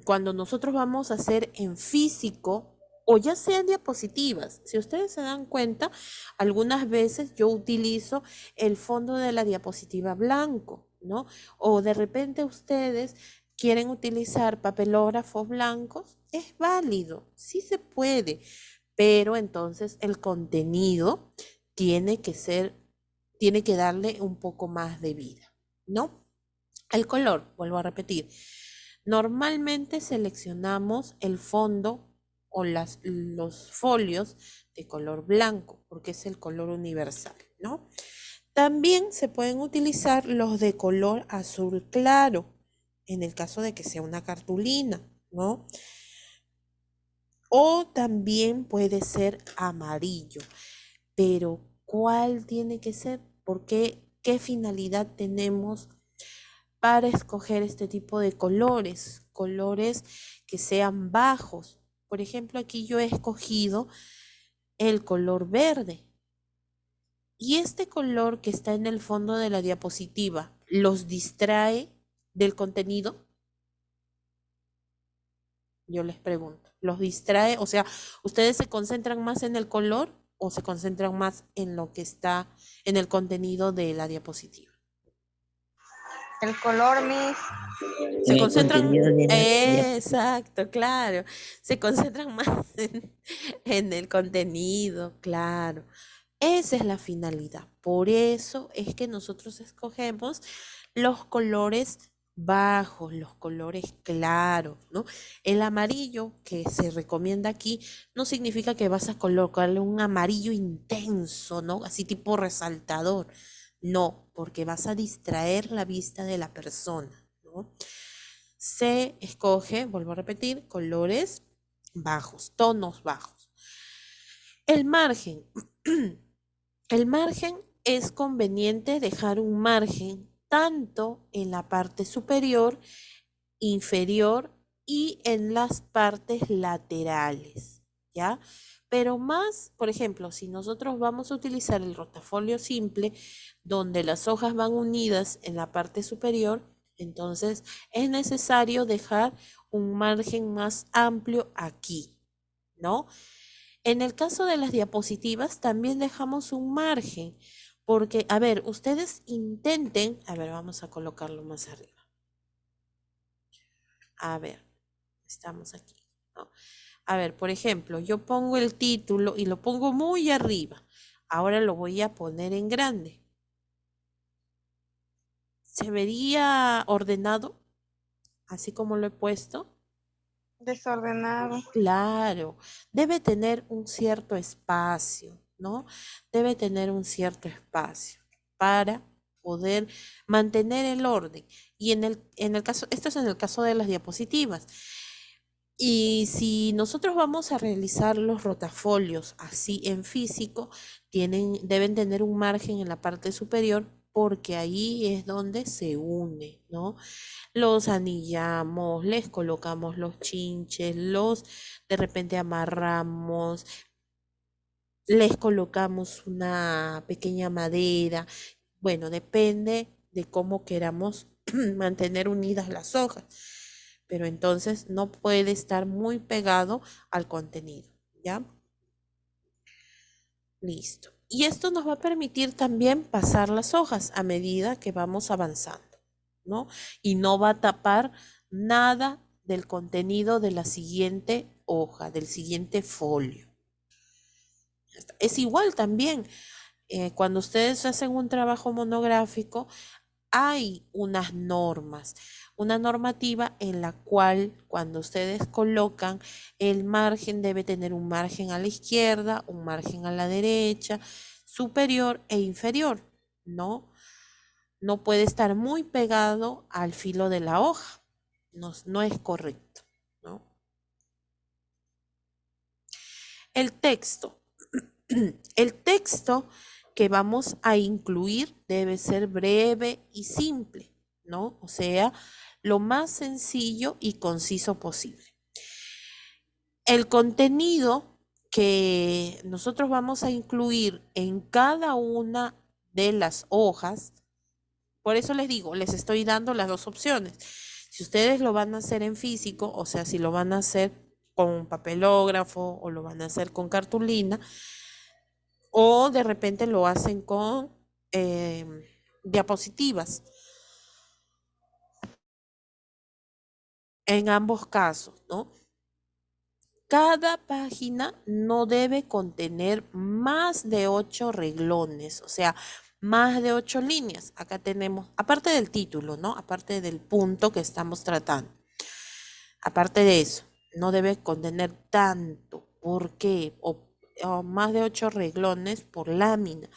A: cuando nosotros vamos a hacer en físico o ya sea en diapositivas, si ustedes se dan cuenta, algunas veces yo utilizo el fondo de la diapositiva blanco, ¿no? O de repente ustedes quieren utilizar papelógrafos blancos, es válido, sí se puede, pero entonces el contenido tiene que darle un poco más de vida, ¿no? El color, vuelvo a repetir. Normalmente seleccionamos el fondo o los folios de color blanco, porque es el color universal, ¿no? También se pueden utilizar los de color azul claro, en el caso de que sea una cartulina, ¿no? O también puede ser amarillo, pero ¿cuál tiene que ser? ¿Por qué? ¿Qué finalidad tenemos para escoger este tipo de colores? Colores que sean bajos. Por ejemplo, aquí yo he escogido el color verde. Y este color que está en el fondo de la diapositiva, ¿los distrae del contenido? Yo les pregunto, ¿los distrae? O sea, ¿ustedes se concentran más en el color o se concentran más en lo que está en el contenido de la diapositiva?
G: El color, Miss.
A: Se
E: En el
A: concentran,
E: contenido de la
A: exacto, claro, se concentran más en el contenido, claro. Esa es la finalidad. Por eso es que nosotros escogemos los colores bajos, los colores claros, ¿no? El amarillo que se recomienda aquí no significa que vas a colocarle un amarillo intenso, ¿no? Así tipo resaltador. No, porque vas a distraer la vista de la persona, ¿no? Se escoge, vuelvo a repetir, colores bajos, tonos bajos. El margen. El margen es conveniente dejar un margen tanto en la parte superior, inferior y en las partes laterales, ¿ya? Pero más, por ejemplo, si nosotros vamos a utilizar el rotafolio simple, donde las hojas van unidas en la parte superior, entonces es necesario dejar un margen más amplio aquí, ¿no? En el caso de las diapositivas también dejamos un margen, porque, a ver, ustedes intenten, a ver, vamos a colocarlo más arriba. A ver, estamos aquí, ¿no? A ver, por ejemplo, yo pongo el título y lo pongo muy arriba. Ahora lo voy a poner en grande. ¿Se vería ordenado? Así como lo he puesto.
G: Desordenado.
A: Claro, debe tener un cierto espacio, ¿no? Debe tener un cierto espacio para poder mantener el orden. Y en el caso, esto es en el caso de las diapositivas. Y si nosotros vamos a realizar los rotafolios así en físico, deben tener un margen en la parte superior porque ahí es donde se une, ¿no? Los anillamos, les colocamos los chinches, de repente amarramos, les colocamos una pequeña madera. Bueno, depende de cómo queramos mantener unidas las hojas, pero entonces no puede estar muy pegado al contenido, ¿ya? Listo. Y esto nos va a permitir también pasar las hojas a medida que vamos avanzando, ¿no? Y no va a tapar nada del contenido de la siguiente hoja, del siguiente folio. Es igual también, cuando ustedes hacen un trabajo monográfico, hay unas normas, una normativa en la cual cuando ustedes colocan el margen debe tener un margen a la izquierda, un margen a la derecha, superior e inferior, ¿no? No puede estar muy pegado al filo de la hoja, no es correcto, ¿no? El texto. El texto que vamos a incluir debe ser breve y simple, ¿no? O sea, lo más sencillo y conciso posible. El contenido que nosotros vamos a incluir en cada una de las hojas, por eso les digo, les estoy dando las dos opciones. Si ustedes lo van a hacer en físico, o sea, si lo van a hacer con papelógrafo o lo van a hacer con cartulina, o de repente lo hacen con diapositivas. En ambos casos, ¿no? Cada página no debe contener más de 8 renglones, o sea, más de 8 líneas. Acá tenemos, aparte del título, ¿no? Aparte del punto que estamos tratando. Aparte de eso, no debe contener tanto. ¿Por qué? O más de 8 renglones por lámina,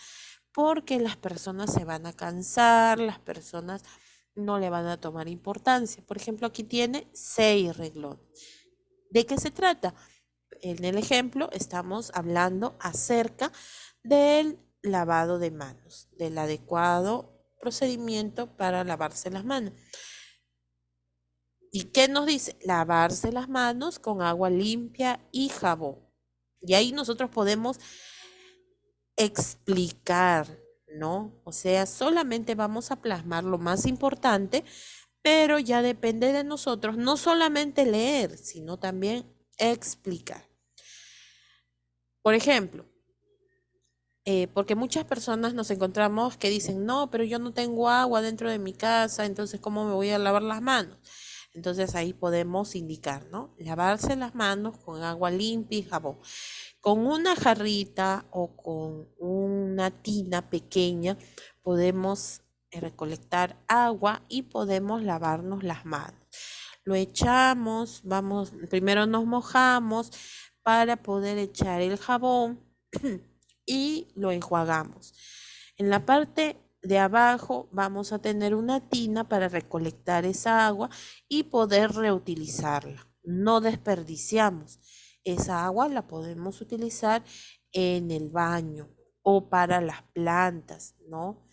A: porque las personas se van a cansar, las personas no le van a tomar importancia. Por ejemplo, aquí tiene 6 renglones. ¿De qué se trata? En el ejemplo estamos hablando acerca del lavado de manos, del adecuado procedimiento para lavarse las manos. ¿Y qué nos dice? Lavarse las manos con agua limpia y jabón. Y ahí nosotros podemos explicar, ¿no? O sea, solamente vamos a plasmar lo más importante, pero ya depende de nosotros no solamente leer, sino también explicar. Por ejemplo, porque muchas personas nos encontramos que dicen, no, pero yo no tengo agua dentro de mi casa, entonces ¿cómo me voy a lavar las manos? Entonces ahí podemos indicar, ¿no? Lavarse las manos con agua limpia y jabón. Con una jarrita o con una tina pequeña podemos recolectar agua y podemos lavarnos las manos. Lo echamos, primero nos mojamos para poder echar el jabón y lo enjuagamos. En la parte de abajo vamos a tener una tina para recolectar esa agua y poder reutilizarla. No desperdiciamos. Esa agua la podemos utilizar en el baño o para las plantas, ¿no?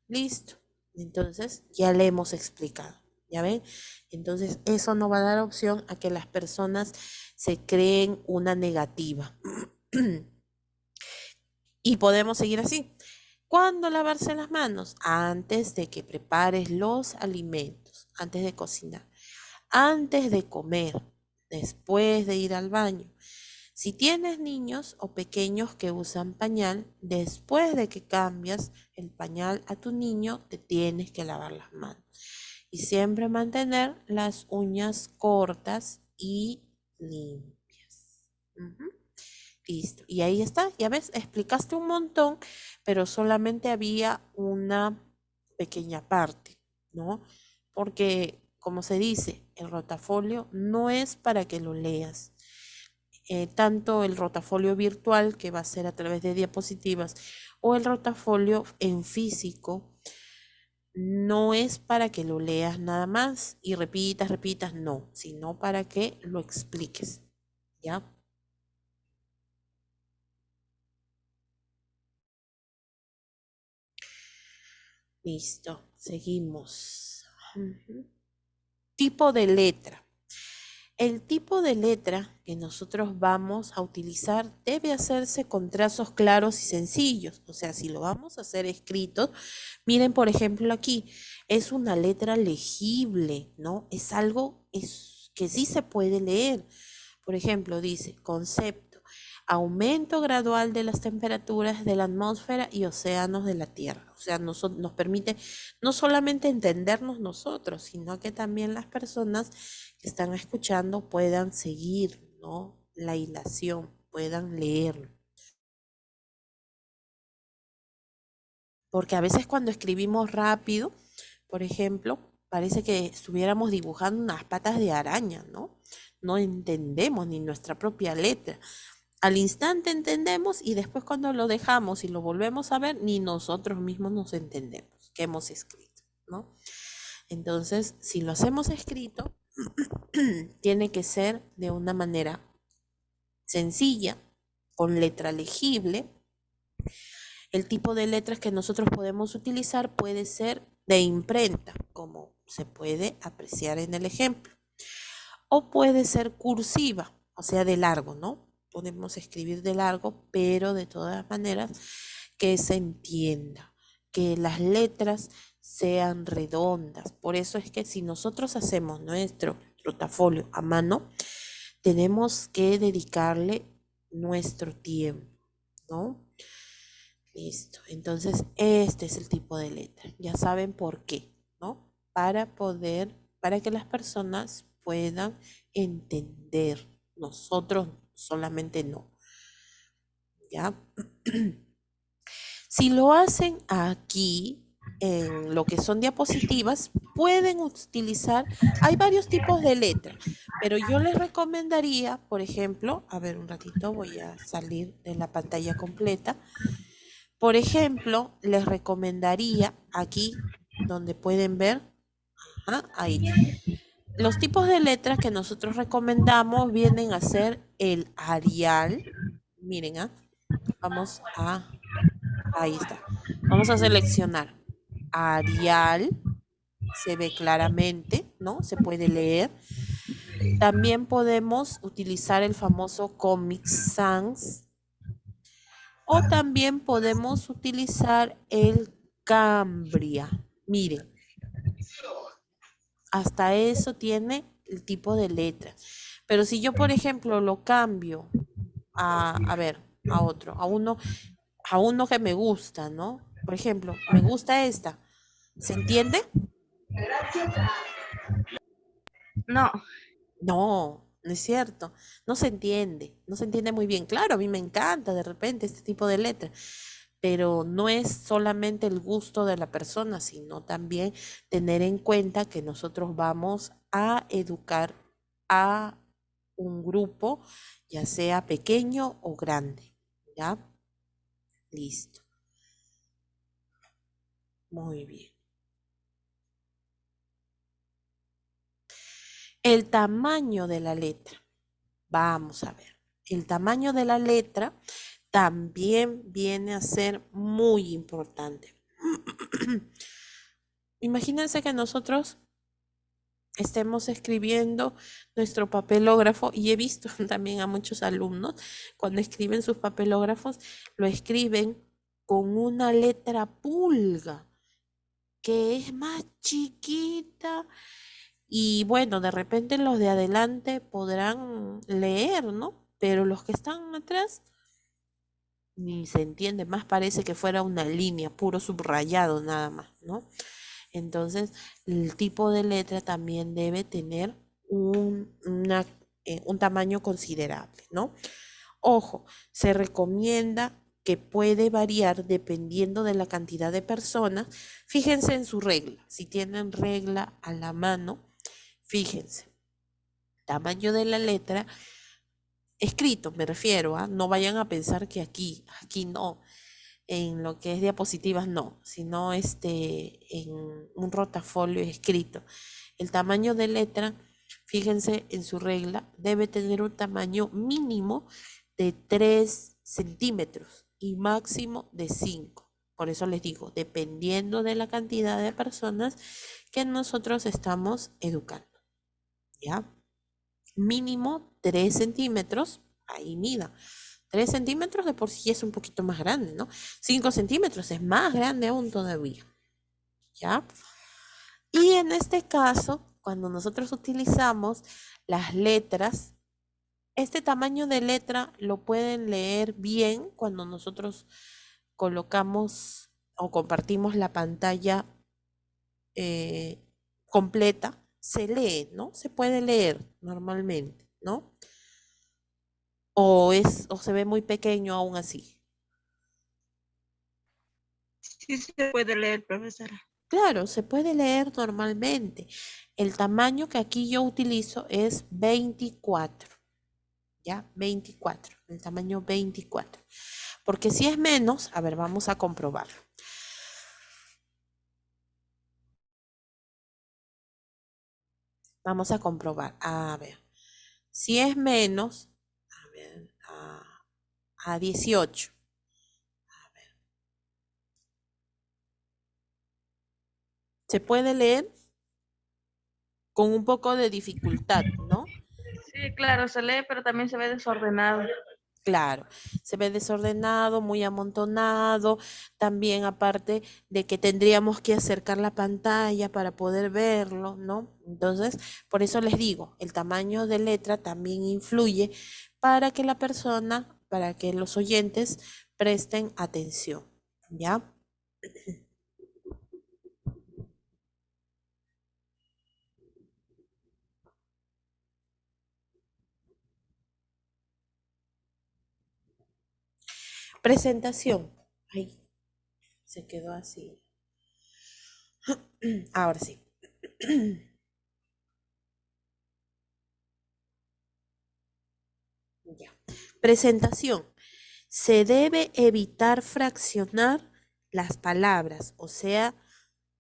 A: Listo. Entonces, ya le hemos explicado. ¿Ya ven? Entonces, eso no va a dar opción a que las personas se creen una negativa. Y podemos seguir así. ¿Cuándo lavarse las manos? Antes de que prepares los alimentos, antes de cocinar, antes de comer, después de ir al baño. Si tienes niños o pequeños que usan pañal, después de que cambias el pañal a tu niño, te tienes que lavar las manos. Y siempre mantener las uñas cortas y limpias. Listo. Y ahí está, ya ves, explicaste un montón, pero solamente había una pequeña parte, ¿no? Porque, como se dice, el rotafolio no es para que lo leas. Tanto el rotafolio virtual, que va a ser a través de diapositivas, o el rotafolio en físico, no es para que lo leas nada más y repitas, no, sino para que lo expliques, ¿ya? Listo, seguimos. Tipo de letra. El tipo de letra que nosotros vamos a utilizar debe hacerse con trazos claros y sencillos. O sea, si lo vamos a hacer escrito, miren por ejemplo aquí, es una letra legible, ¿no? Es algo que sí se puede leer. Por ejemplo, dice concepto, aumento gradual de las temperaturas de la atmósfera y océanos de la Tierra. O sea, nos permite no solamente entendernos nosotros, sino que también las personas que están escuchando puedan seguir, ¿no? La hilación, puedan leerlo. Porque a veces cuando escribimos rápido, por ejemplo, parece que estuviéramos dibujando unas patas de araña, ¿no? No entendemos ni nuestra propia letra. Al instante entendemos y después cuando lo dejamos y lo volvemos a ver, ni nosotros mismos nos entendemos que hemos escrito, ¿no? Entonces, si lo hacemos escrito, tiene que ser de una manera sencilla, con letra legible. El tipo de letras que nosotros podemos utilizar puede ser de imprenta, como se puede apreciar en el ejemplo, o puede ser cursiva, o sea, de largo, ¿no? Podemos escribir de largo, pero de todas maneras que se entienda, que las letras sean redondas. Por eso es que si nosotros hacemos nuestro rotafolio a mano, tenemos que dedicarle nuestro tiempo, ¿no? Listo. Entonces, este es el tipo de letra. Ya saben por qué, ¿no? Para que las personas puedan entender. Nosotros solamente no. ¿Ya? Si lo hacen aquí, en lo que son diapositivas, pueden utilizar, hay varios tipos de letra, pero yo les recomendaría, por ejemplo, a ver un ratito, voy a salir de la pantalla completa. Por ejemplo, les recomendaría aquí, donde pueden ver, ahí, los tipos de letras que nosotros recomendamos vienen a ser el Arial. Miren, ahí está. Vamos a seleccionar Arial, se ve claramente, ¿no? Se puede leer. También podemos utilizar el famoso Comic Sans. O también podemos utilizar el Cambria. Miren, hasta eso tiene el tipo de letra. Pero si yo, por ejemplo, lo cambio a ver, a uno que me gusta, ¿no? Por ejemplo, me gusta esta. ¿Se entiende?
G: No.
A: No, no es cierto. No se entiende. No se entiende muy bien. Claro, a mí me encanta de repente este tipo de letra, pero no es solamente el gusto de la persona, sino también tener en cuenta que nosotros vamos a educar a un grupo, ya sea pequeño o grande. ¿Ya? Listo. Muy bien. El tamaño de la letra. Vamos a ver. El tamaño de la letra también viene a ser muy importante. Imagínense que nosotros estemos escribiendo nuestro papelógrafo y he visto también a muchos alumnos cuando escriben sus papelógrafos, lo escriben con una letra pulga, que es más chiquita y bueno, de repente los de adelante podrán leer, ¿no? pero los que están atrás ni se entiende, más parece que fuera una línea, puro subrayado nada más, ¿no? Entonces, el tipo de letra también debe tener un tamaño considerable, ¿no? Ojo, se recomienda que puede variar dependiendo de la cantidad de personas. Fíjense en su regla. Si tienen regla a la mano, fíjense. Tamaño de la letra, escrito me refiero, ¿ah? No vayan a pensar que aquí no. En lo que es diapositivas no, sino en un rotafolio escrito. El tamaño de letra, fíjense en su regla, debe tener un tamaño mínimo de 3 centímetros y máximo de 5. Por eso les digo, dependiendo de la cantidad de personas que nosotros estamos educando. ¿Ya? Mínimo 3 centímetros, ahí mida. 3 centímetros de por sí es un poquito más grande, ¿no? 5 centímetros es más grande aún todavía. ¿Ya? Y en este caso, cuando nosotros utilizamos las letras, este tamaño de letra lo pueden leer bien cuando nosotros colocamos o compartimos la pantalla completa. Se lee, ¿no? Se puede leer normalmente, ¿no? O se ve muy pequeño aún así.
G: Sí se puede leer, profesora.
A: Claro, se puede leer normalmente. El tamaño que aquí yo utilizo es 24. ¿Ya? 24, el tamaño 24. Porque si es menos, a ver, vamos a comprobar. Vamos a comprobar. A ver, si es menos, a ver, a 18. A ver. Se puede leer con un poco de dificultad, ¿no?
G: Sí, claro, se lee, pero también se ve desordenado.
A: Claro, se ve desordenado, muy amontonado, también aparte de que tendríamos que acercar la pantalla para poder verlo, ¿no? Entonces, por eso les digo, el tamaño de letra también influye para que la persona, para que los oyentes presten atención, ¿ya? Presentación. Ay, se quedó así. Ahora sí. Ya. Presentación. Se debe evitar fraccionar las palabras, o sea,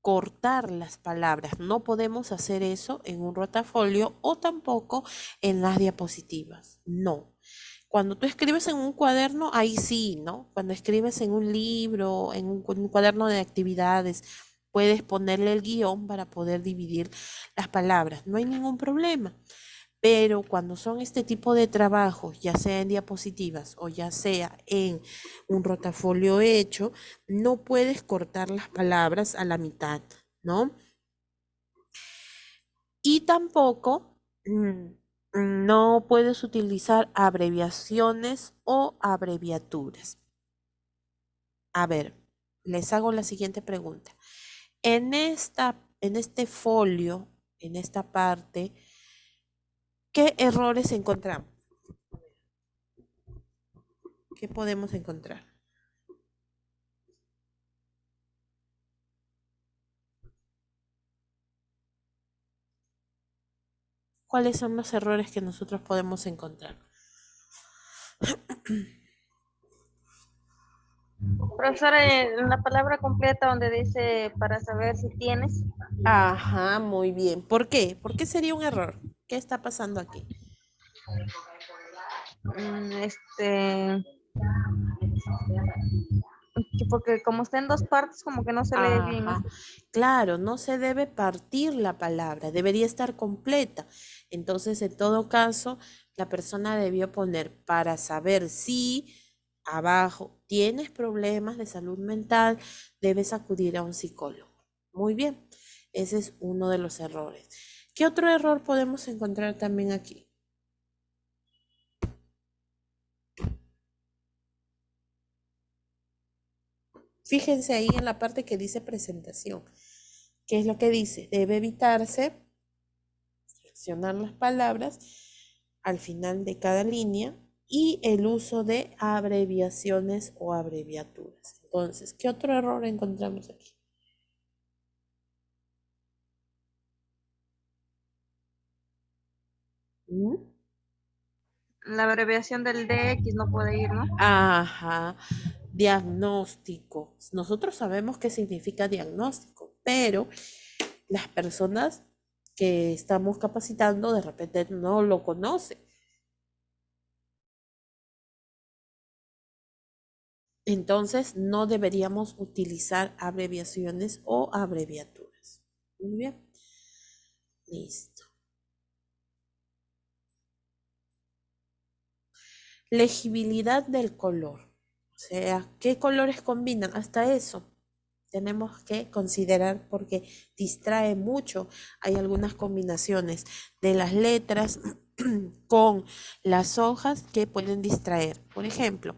A: cortar las palabras. No podemos hacer eso en un rotafolio o tampoco en las diapositivas. No. Cuando tú escribes en un cuaderno, ahí sí, ¿no? Cuando escribes en un libro, en un cuaderno de actividades, puedes ponerle el guión para poder dividir las palabras. No hay ningún problema. Pero cuando son este tipo de trabajos, ya sea en diapositivas o ya sea en un rotafolio hecho, no puedes cortar las palabras a la mitad, ¿no? Y tampoco no puedes utilizar abreviaciones o abreviaturas. A ver, les hago la siguiente pregunta. En este folio, en esta parte, ¿qué errores encontramos? ¿Qué podemos encontrar? ¿Cuáles son los errores que nosotros podemos encontrar?
G: Profesora, en la palabra completa donde dice para saber si tienes,
A: Ajá, muy bien. ¿Por qué? ¿Por qué sería un error? ¿Qué está pasando aquí?
G: porque como está en dos partes, como que no se lee bien.
A: Ajá, claro, no se debe partir la palabra, debería estar completa. Entonces, en todo caso, la persona debió poner para saber si abajo tienes problemas de salud mental, debes acudir a un psicólogo. Muy bien, ese es uno de los errores. ¿Qué otro error podemos encontrar también aquí? Fíjense ahí en la parte que dice presentación. ¿Qué es lo que dice? Debe evitarse seleccionar las palabras al final de cada línea y el uso de abreviaciones o abreviaturas. Entonces, ¿qué otro error encontramos aquí? ¿Mm?
G: La abreviación del DX no puede ir, ¿no?
A: Ajá, diagnóstico. Nosotros sabemos qué significa diagnóstico, pero las personas que estamos capacitando de repente no lo conocen. Entonces, no deberíamos utilizar abreviaciones o abreviaturas. Muy bien. Listo. Legibilidad del color. O sea, ¿qué colores combinan? Hasta eso tenemos que considerar porque distrae mucho. Hay algunas combinaciones de las letras con las hojas que pueden distraer. Por ejemplo,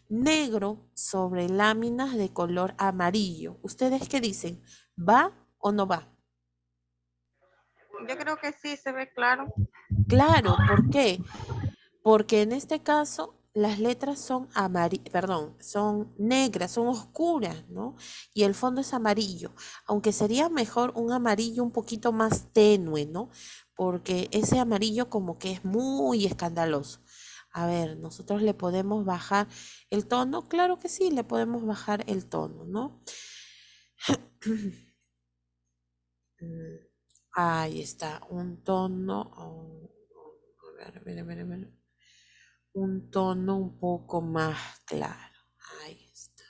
A: negro sobre láminas de color amarillo. ¿Ustedes qué dicen? ¿Va o no va?
G: Yo creo que sí, se ve claro.
A: Claro, ¿por qué? Porque en este caso las letras son son negras, son oscuras, ¿no? Y el fondo es amarillo, aunque sería mejor un amarillo un poquito más tenue, ¿no? Porque ese amarillo como que es muy escandaloso. A ver, nosotros le podemos bajar el tono, claro que sí, le podemos bajar el tono, ¿no? Ahí está, un tono, a ver, un tono un poco más claro. Ahí está.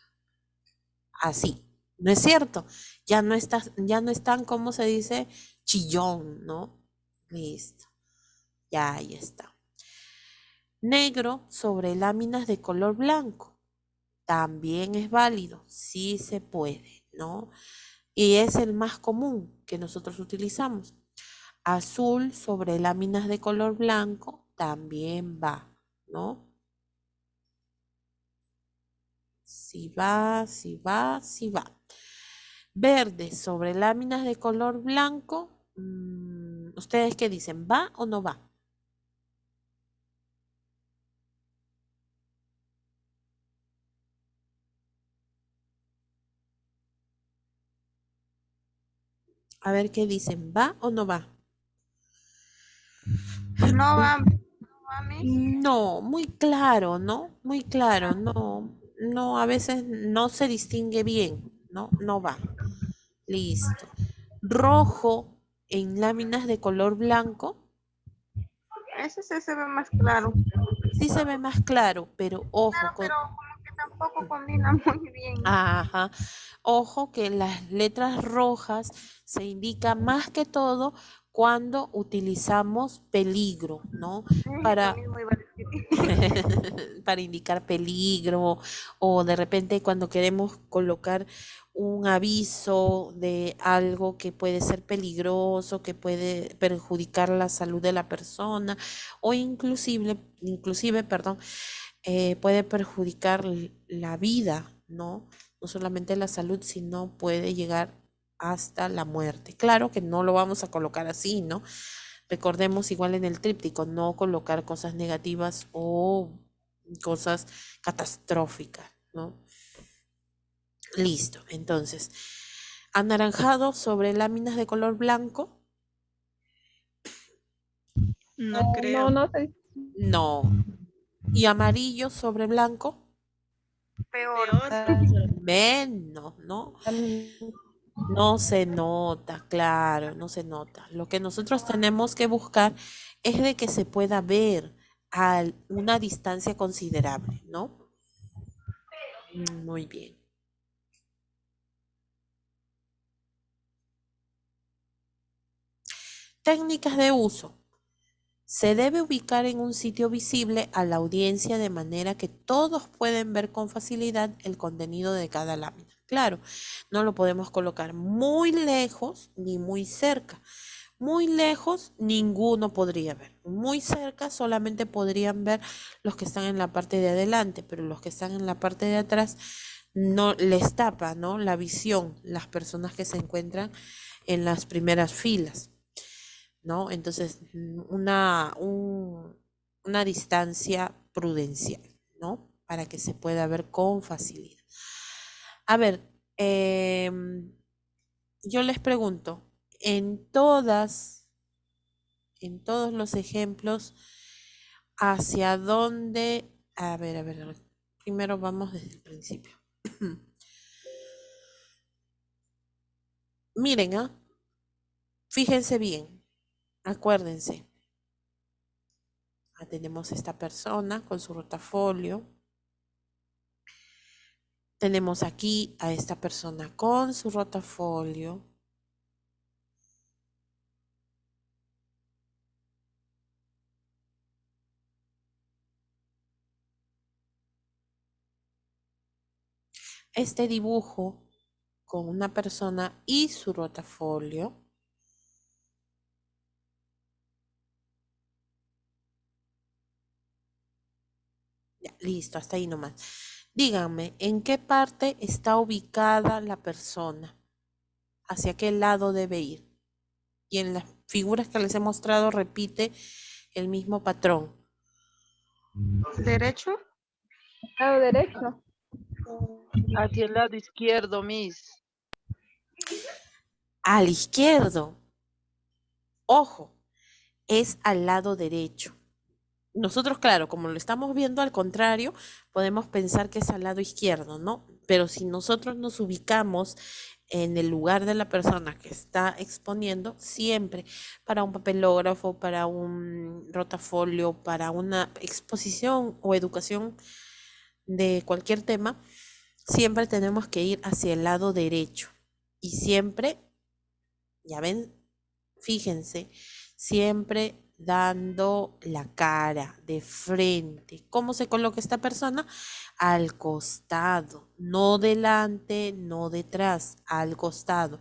A: Así, ¿no es cierto? Ya no es tan, ¿cómo se dice? Chillón, ¿no? Listo. Ya ahí está. Negro sobre láminas de color blanco. También es válido, sí se puede, ¿no? Y es el más común que nosotros utilizamos. Azul sobre láminas de color blanco también va, ¿no? Si va, si va, si va. Verde sobre láminas de color blanco. ¿Ustedes qué dicen? ¿Va o no va? A ver qué dicen. ¿Va o no va?
G: No va, no va, Miss.
A: No, muy claro, ¿no? Muy claro, no, no, a veces no se distingue bien, ¿no? No va. Listo. Rojo en láminas de color blanco.
G: Ese sí se ve más claro.
A: Sí se ve más claro, pero ojo
G: Claro,
A: con...
G: pero como que tampoco combina muy bien.
A: Ajá. Ojo que las letras rojas se indica más que todo cuando utilizamos peligro, ¿no?
G: Lo
A: Para,
G: mismo iba a decir.
A: para indicar peligro o de repente cuando queremos colocar un aviso de algo que puede ser peligroso, que puede perjudicar la salud de la persona o inclusive, perdón, puede perjudicar la vida, ¿no? No solamente la salud, sino puede llegar hasta la muerte. Claro que no lo vamos a colocar así, ¿no? Recordemos igual en el tríptico, no colocar cosas negativas o cosas catastróficas, ¿no? Listo, entonces, anaranjado sobre láminas de color blanco,
C: No creo.
D: No sé.
A: no. Y amarillo sobre blanco,
G: Peor.
A: menos, ¿no? No se nota, claro, no se nota. Lo que nosotros tenemos que buscar es de que se pueda ver a una distancia considerable, ¿no? Muy bien. Técnicas de uso. Se debe ubicar en un sitio visible a la audiencia de manera que todos pueden ver con facilidad el contenido de cada lámina. Claro, no lo podemos colocar muy lejos ni muy cerca. Muy lejos, ninguno podría ver. Muy cerca, solamente podrían ver los que están en la parte de adelante, pero los que están en la parte de atrás no les tapa, ¿no? La visión, las personas que se encuentran en las primeras filas, ¿no? Entonces, una distancia prudencial, ¿no? Para que se pueda ver con facilidad. A ver, yo les pregunto, en todos los ejemplos, ¿hacia dónde? A ver, primero vamos desde el principio. Miren, fíjense bien, acuérdense. Tenemos esta persona con su rotafolio. Tenemos aquí a esta persona con su rotafolio. Este dibujo con una persona y su rotafolio. Ya, listo, hasta ahí nomás. Díganme, ¿en qué parte está ubicada la persona? ¿Hacia qué lado debe ir? Y en las figuras que les he mostrado repite el mismo patrón.
G: ¿Derecho?
D: Lado derecho.
C: Hacia el lado izquierdo, Miss.
A: Al izquierdo. Ojo, es al lado derecho. Nosotros, claro, como lo estamos viendo al contrario, podemos pensar que es al lado izquierdo, ¿no? Pero si nosotros nos ubicamos en el lugar de la persona que está exponiendo, siempre para un papelógrafo, para un rotafolio, para una exposición o educación de cualquier tema, siempre tenemos que ir hacia el lado derecho. Y siempre, ya ven, fíjense, siempre dando la cara de frente. ¿Cómo se coloca esta persona? Al costado, no delante, no detrás, al costado,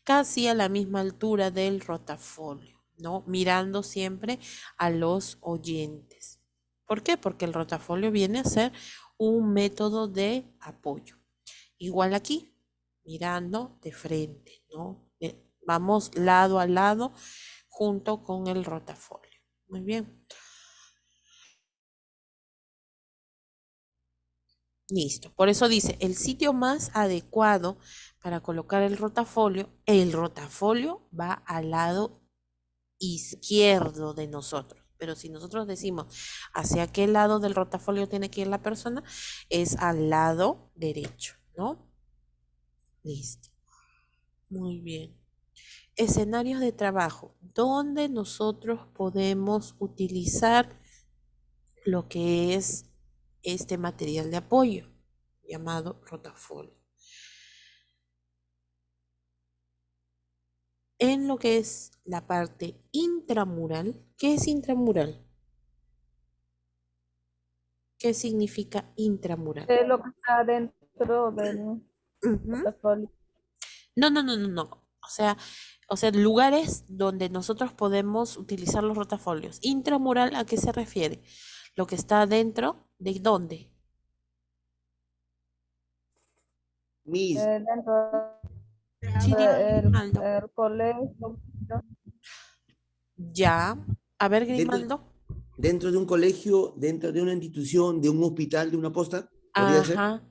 A: casi a la misma altura del rotafolio, ¿no? Mirando siempre a los oyentes. ¿Por qué? Porque el rotafolio viene a ser un método de apoyo. Igual aquí, mirando de frente, ¿no? Vamos lado a lado junto con el rotafolio. Muy bien. Listo. Por eso dice, el sitio más adecuado para colocar el rotafolio va al lado izquierdo de nosotros. Pero si nosotros decimos hacia qué lado del rotafolio tiene que ir la persona, es al lado derecho, ¿no? Listo. Muy bien. Escenarios de trabajo, donde nosotros podemos utilizar lo que es este material de apoyo llamado rotafolio. En lo que es la parte intramural, ¿qué es intramural? ¿Qué significa intramural?
D: Es lo que está dentro del portafolio.
A: No. O sea, lugares donde nosotros podemos utilizar los rotafolios. Intramural, ¿a qué se refiere? Lo que está dentro, ¿de dónde?
F: Miss,
D: Dentro
A: Sí, dime, Grimaldo.
D: del colegio.
A: Ya. A ver,
F: dentro,
A: Grimaldo.
F: dentro de un colegio, dentro de una institución, de un hospital, de una posta, ¿podría ser?
A: Ajá.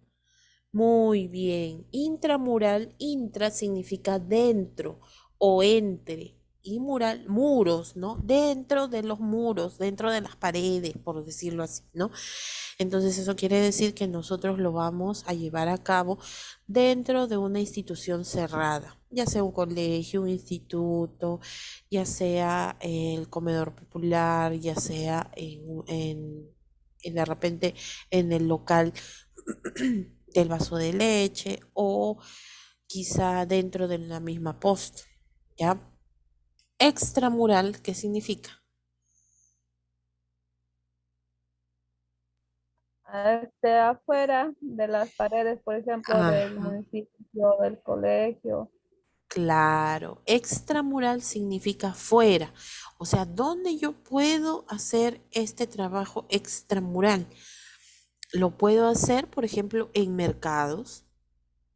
A: Muy bien. Intramural, intra significa dentro o entre. Y mural, muros, ¿no? Dentro de los muros, dentro de las paredes, por decirlo así, ¿no? Entonces eso quiere decir que nosotros lo vamos a llevar a cabo dentro de una institución cerrada, ya sea un colegio, un instituto, ya sea el comedor popular, ya sea de repente en el local del vaso de leche o quizá dentro de la misma posta, ¿ya? Extramural, ¿qué significa?
D: Afuera de las paredes, por ejemplo, del
A: Ajá,
D: municipio, del colegio.
A: claro. Extramural significa fuera. O sea, ¿dónde yo puedo hacer este trabajo extramural? Lo puedo hacer, por ejemplo, en mercados.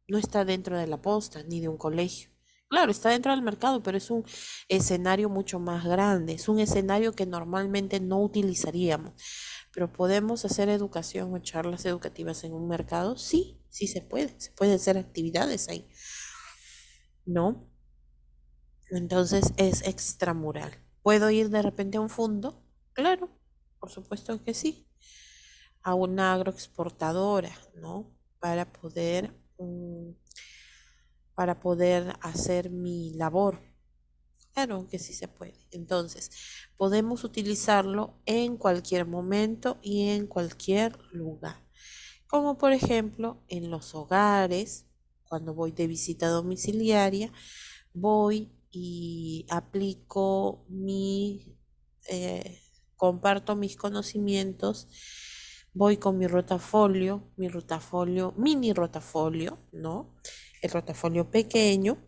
A: No está dentro de la posta ni de un colegio. Claro, está dentro del mercado, pero es un escenario mucho más grande. Es un escenario que normalmente no utilizaríamos. Pero podemos hacer educación o charlas educativas en un mercado. Sí, sí se puede. Se pueden hacer actividades ahí, ¿no? Entonces es extramural. ¿Puedo ir de repente a un fondo? Claro, por supuesto que sí. A una agroexportadora, ¿no? Para poder hacer mi labor. Claro que sí se puede. Entonces, podemos utilizarlo en cualquier momento y en cualquier lugar. Como por ejemplo en los hogares, cuando voy de visita domiciliaria, voy y aplico eh, comparto mis conocimientos, voy con mi rotafolio, mini rotafolio, ¿no? El rotafolio pequeño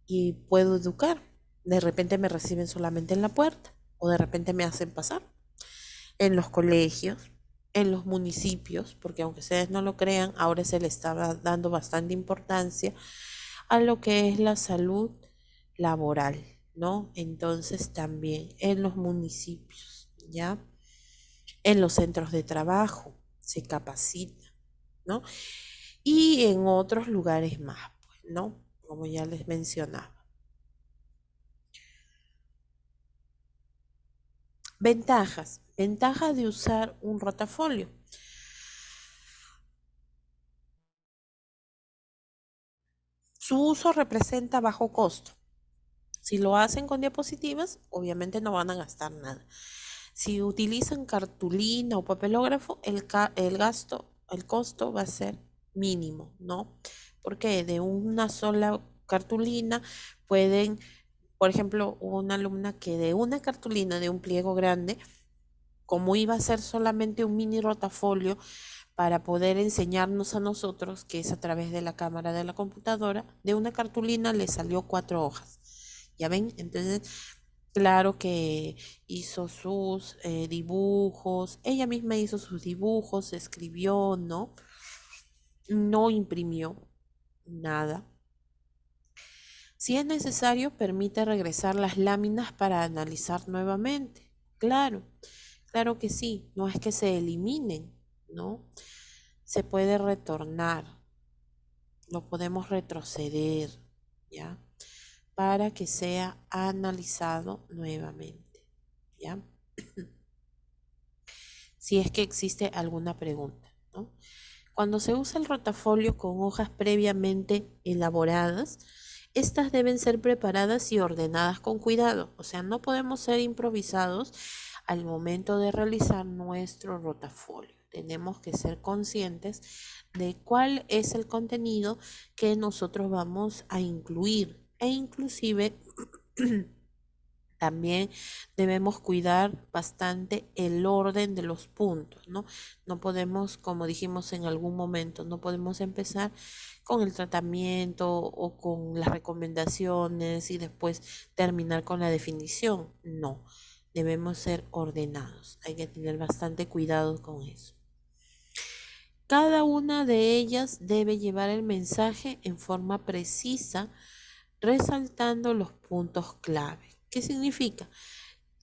A: y puedo educar. De repente me reciben solamente en la puerta o de repente me hacen pasar en los colegios, en los municipios, porque aunque ustedes no lo crean, ahora se le está dando bastante importancia a lo que es la salud laboral, ¿no? Entonces también en los municipios, ¿ya? En los centros de trabajo se capacita, ¿no? Y en otros lugares más, pues, ¿no? Como ya les mencionaba. Ventajas. Ventajas de usar un rotafolio. Su uso representa bajo costo. Si lo hacen con diapositivas, obviamente no van a gastar nada. Si utilizan cartulina o papelógrafo, el costo va a ser mínimo, ¿no? Porque de una sola cartulina pueden, por ejemplo, una alumna que de una cartulina de un pliego grande, como iba a ser solamente un mini rotafolio para poder enseñarnos a nosotros, que es a través de la cámara de la computadora, de una cartulina le salió 4 hojas. ¿Ya ven? Entonces, claro que hizo sus dibujos, ella misma hizo sus dibujos, escribió, ¿no? No imprimió nada. Si es necesario, permite regresar las láminas para analizar nuevamente. Claro, claro que sí, no es que se eliminen, ¿no? Se puede retornar, lo podemos retroceder, ¿ya? Para que sea analizado nuevamente, ¿ya? Si es que existe alguna pregunta, ¿no? Cuando se usa el rotafolio con hojas previamente elaboradas, estas deben ser preparadas y ordenadas con cuidado. O sea, no podemos ser improvisados al momento de realizar nuestro rotafolio. Tenemos que ser conscientes de cuál es el contenido que nosotros vamos a incluir e inclusive también debemos cuidar bastante el orden de los puntos, ¿no? No podemos, como dijimos en algún momento, no podemos empezar con el tratamiento o con las recomendaciones y después terminar con la definición. No, debemos ser ordenados. Hay que tener bastante cuidado con eso. Cada una de ellas debe llevar el mensaje en forma precisa, resaltando los puntos clave. ¿Qué significa?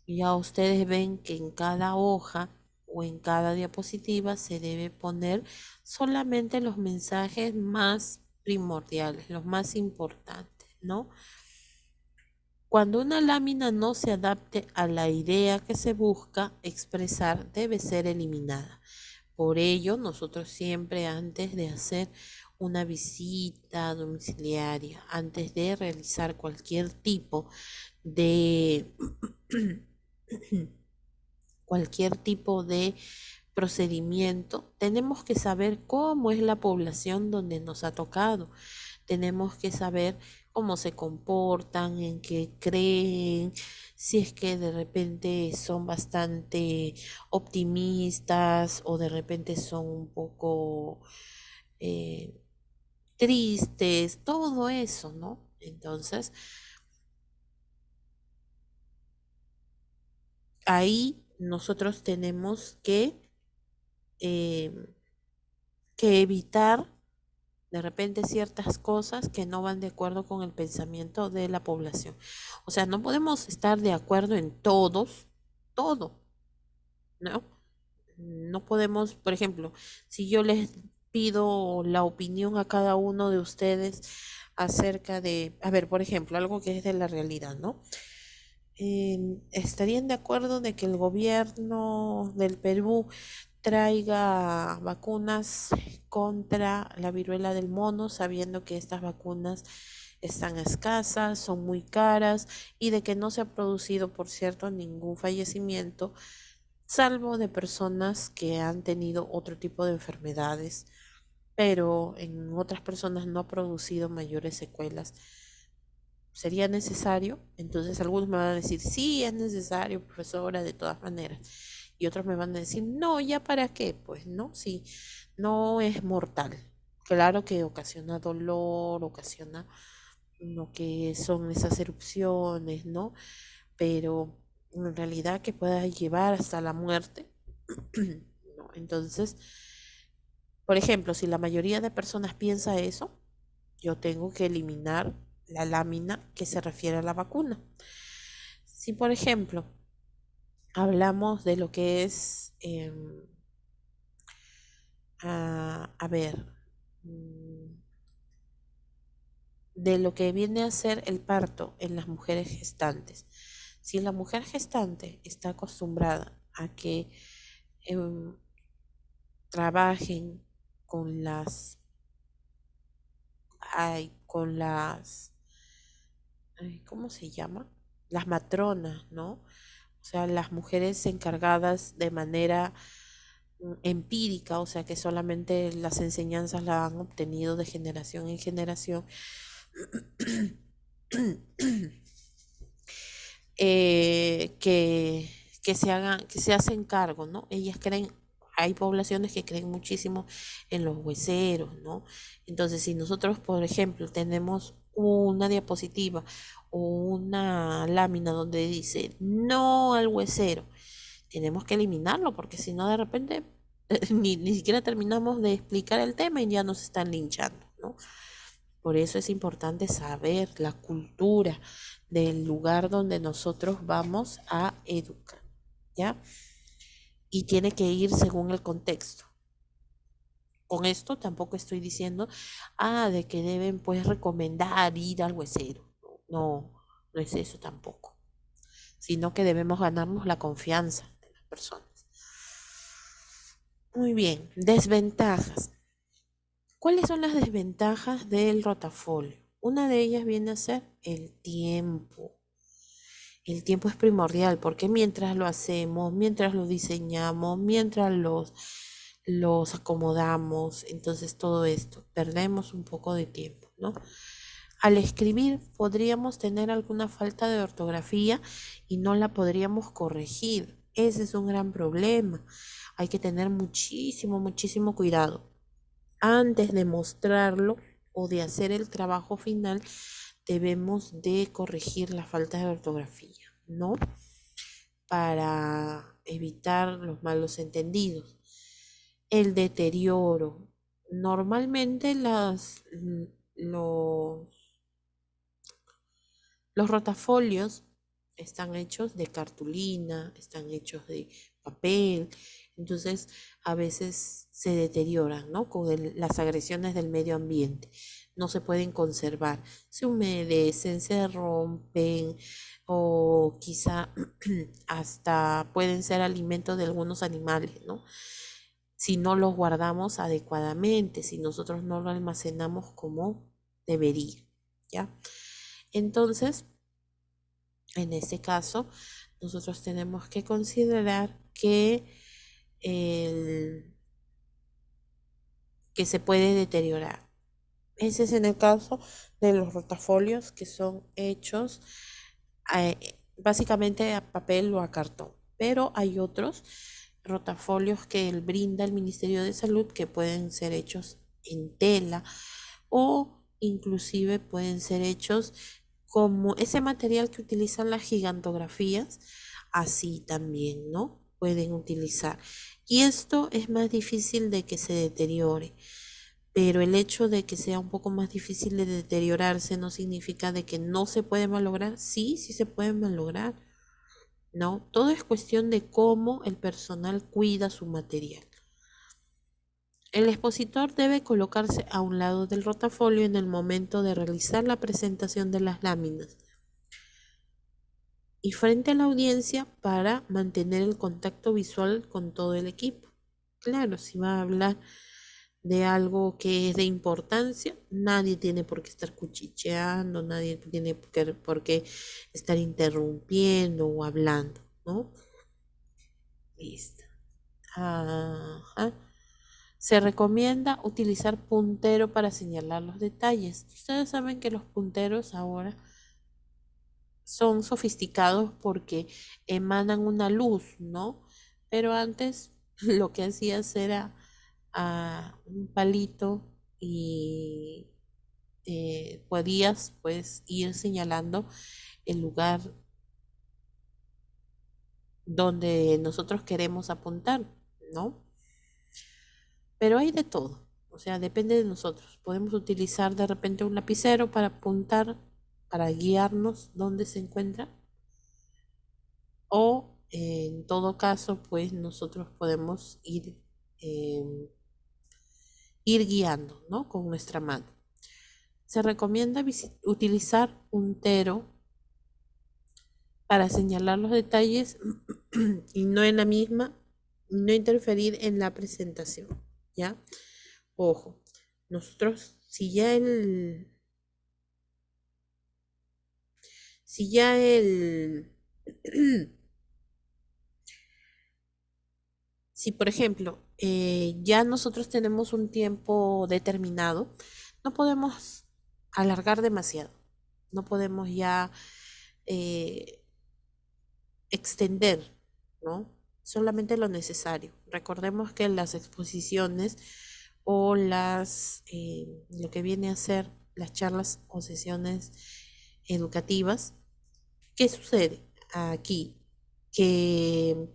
A: Ya ustedes ven que en cada hoja o en cada diapositiva se debe poner solamente los mensajes más primordiales, los más importantes, ¿no? Cuando una lámina no se adapte a la idea que se busca expresar, debe ser eliminada. Por ello, nosotros siempre antes de hacer una visita domiciliaria, antes de realizar cualquier tipo de cualquier tipo de procedimiento, tenemos que saber cómo es la población donde nos ha tocado. Tenemos que saber cómo se comportan, en qué creen, si es que de repente son bastante optimistas o de repente son un poco eh, tristes, todo eso, ¿no? Entonces, ahí nosotros tenemos que eh, que evitar de repente ciertas cosas que no van de acuerdo con el pensamiento de la población. O sea, no podemos estar de acuerdo en todo, ¿no? No podemos, por ejemplo, si yo les pido la opinión a cada uno de ustedes acerca de, a ver, por ejemplo, algo que es de la realidad, ¿no? ¿Estarían de acuerdo de que el gobierno del Perú traiga vacunas contra la viruela del mono, sabiendo que estas vacunas están escasas, son muy caras y de que no se ha producido, por cierto, ningún fallecimiento, salvo de personas que han tenido otro tipo de enfermedades, pero en otras personas no ha producido mayores secuelas? ¿Sería necesario? Entonces algunos me van a decir, sí, es necesario, profesora, de todas maneras. Y otros me van a decir, no, ¿ya para qué? Pues no, sí, no es mortal. Claro que ocasiona dolor, ocasiona lo que son esas erupciones, ¿no? Pero en realidad que pueda llevar hasta la muerte, ¿no? Entonces, por ejemplo, si la mayoría de personas piensa eso, yo tengo que eliminar la lámina que se refiere a la vacuna. Si, por ejemplo, hablamos de lo que es, a ver, de lo que viene a ser el parto en las mujeres gestantes. Si la mujer gestante está acostumbrada a que em, trabajen con con ¿cómo se llama? Las matronas, ¿no? O sea, las mujeres encargadas de manera empírica, o sea, que solamente las enseñanzas las han obtenido de generación en generación, que que se hacen cargo, ¿no? Ellas creen, hay poblaciones que creen muchísimo en los hueseros, ¿no? Entonces, si nosotros, por ejemplo, tenemos una diapositiva o una lámina donde dice no al huesero, tenemos que eliminarlo porque si no, de repente ni siquiera terminamos de explicar el tema y ya nos están linchando, ¿no? Por eso es importante saber la cultura del lugar donde nosotros vamos a educar, ¿ya? Y tiene que ir según el contexto. Con esto tampoco estoy diciendo, de que deben pues recomendar ir al huesero. No, no es eso tampoco. Sino que debemos ganarnos la confianza de las personas. Muy bien, desventajas. ¿Cuáles son las desventajas del rotafolio? Una de ellas viene a ser el tiempo. El tiempo es primordial porque mientras lo hacemos, mientras lo diseñamos, mientras los acomodamos, entonces todo esto, perdemos un poco de tiempo, ¿no? Al escribir podríamos tener alguna falta de ortografía y no la podríamos corregir. Ese es un gran problema. Hay que tener muchísimo cuidado. Antes de mostrarlo o de hacer el trabajo final, debemos de corregir la falta de ortografía, ¿no? Para evitar los malos entendidos. El deterioro. Normalmente los rotafolios están hechos de cartulina, están hechos de papel, entonces a veces se deterioran, ¿no? Con las agresiones del medio ambiente. No se pueden conservar, se humedecen, se rompen o quizá hasta pueden ser alimentos de algunos animales, ¿no? Si no los guardamos adecuadamente, si nosotros no lo almacenamos como debería, ¿ya? Entonces, en este caso, nosotros tenemos que considerar que se puede deteriorar. Ese es en el caso de los rotafolios que son hechos básicamente a papel o a cartón, pero hay otros rotafolios que brinda el Ministerio de Salud que pueden ser hechos en tela o inclusive pueden ser hechos como ese material que utilizan las gigantografías, así también, ¿no? pueden utilizar. Y esto es más difícil de que se deteriore, pero el hecho de que sea un poco más difícil de deteriorarse no significa de que no se puede malograr. Sí, sí se puede malograr, ¿no? Todo es cuestión de cómo el personal cuida su material. El expositor debe colocarse a un lado del rotafolio en el momento de realizar la presentación de las láminas y frente a la audiencia para mantener el contacto visual con todo el equipo. Claro, si va a hablar de algo que es de importancia, nadie tiene por qué estar cuchicheando, nadie tiene por qué estar interrumpiendo o hablando, ¿no? Listo. Ajá. Se recomienda utilizar puntero para señalar los detalles. Ustedes saben que los punteros ahora son sofisticados porque emanan una luz, ¿no? Pero antes lo que hacías era un palito y podías pues ir señalando el lugar donde nosotros queremos apuntar, ¿no? Pero hay de todo, o sea, depende de nosotros. Podemos utilizar de repente un lapicero para apuntar, para guiarnos dónde se encuentra, o en todo caso, pues nosotros podemos ir guiando, ¿no? Con nuestra mano. Se recomienda utilizar puntero para señalar los detalles y no en la misma, no interferir en la presentación, ¿ya? Ojo, nosotros, si ya si por ejemplo, ya nosotros tenemos un tiempo determinado, no podemos alargar demasiado, no podemos ya extender, ¿no? Solamente lo necesario. Recordemos que las exposiciones o lo que viene a ser las charlas o sesiones educativas, ¿qué sucede aquí? Que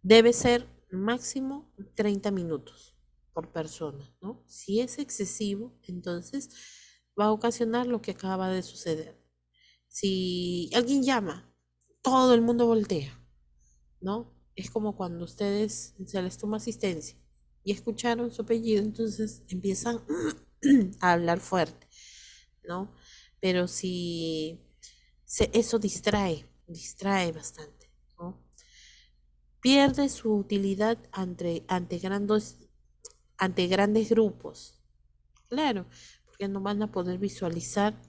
A: debe ser máximo 30 minutos por persona, ¿no? Si es excesivo, entonces va a ocasionar lo que acaba de suceder. Si alguien llama, todo el mundo voltea, ¿no? Es como cuando ustedes se les toma asistencia y escucharon su apellido, entonces empiezan a hablar fuerte, ¿no? Pero si eso distrae bastante, ¿no? Pierde su utilidad ante grandes grupos. Claro, porque no van a poder visualizar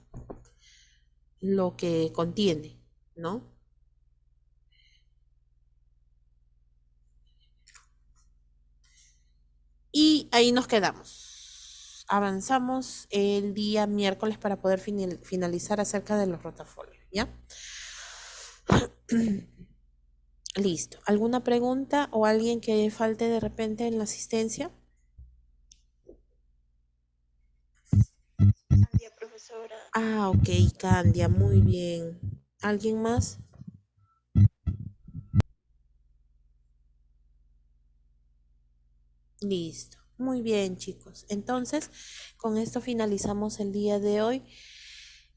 A: lo que contiene, ¿no? Y ahí nos quedamos. Avanzamos el día miércoles para poder finalizar acerca de los rotafolios, ¿ya? Listo. ¿Alguna pregunta o alguien que falte de repente en la asistencia?
I: Candia, profesora.
A: Ok, Candia, muy bien. ¿Alguien más? Listo. Muy bien, chicos. Entonces, con esto finalizamos el día de hoy.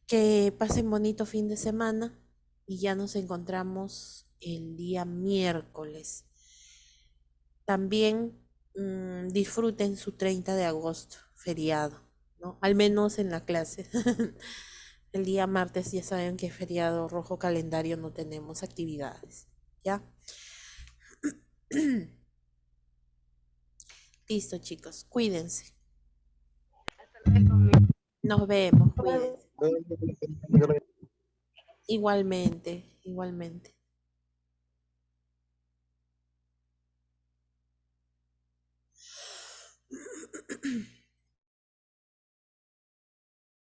A: Que pasen bonito fin de semana y ya nos encontramos el día miércoles. También disfruten su 30 de agosto, feriado, ¿no? Al menos en la clase. El día martes ya saben que es feriado rojo calendario, no tenemos actividades, ¿ya? Listo, chicos, cuídense. Nos vemos, cuídense. Igualmente, igualmente.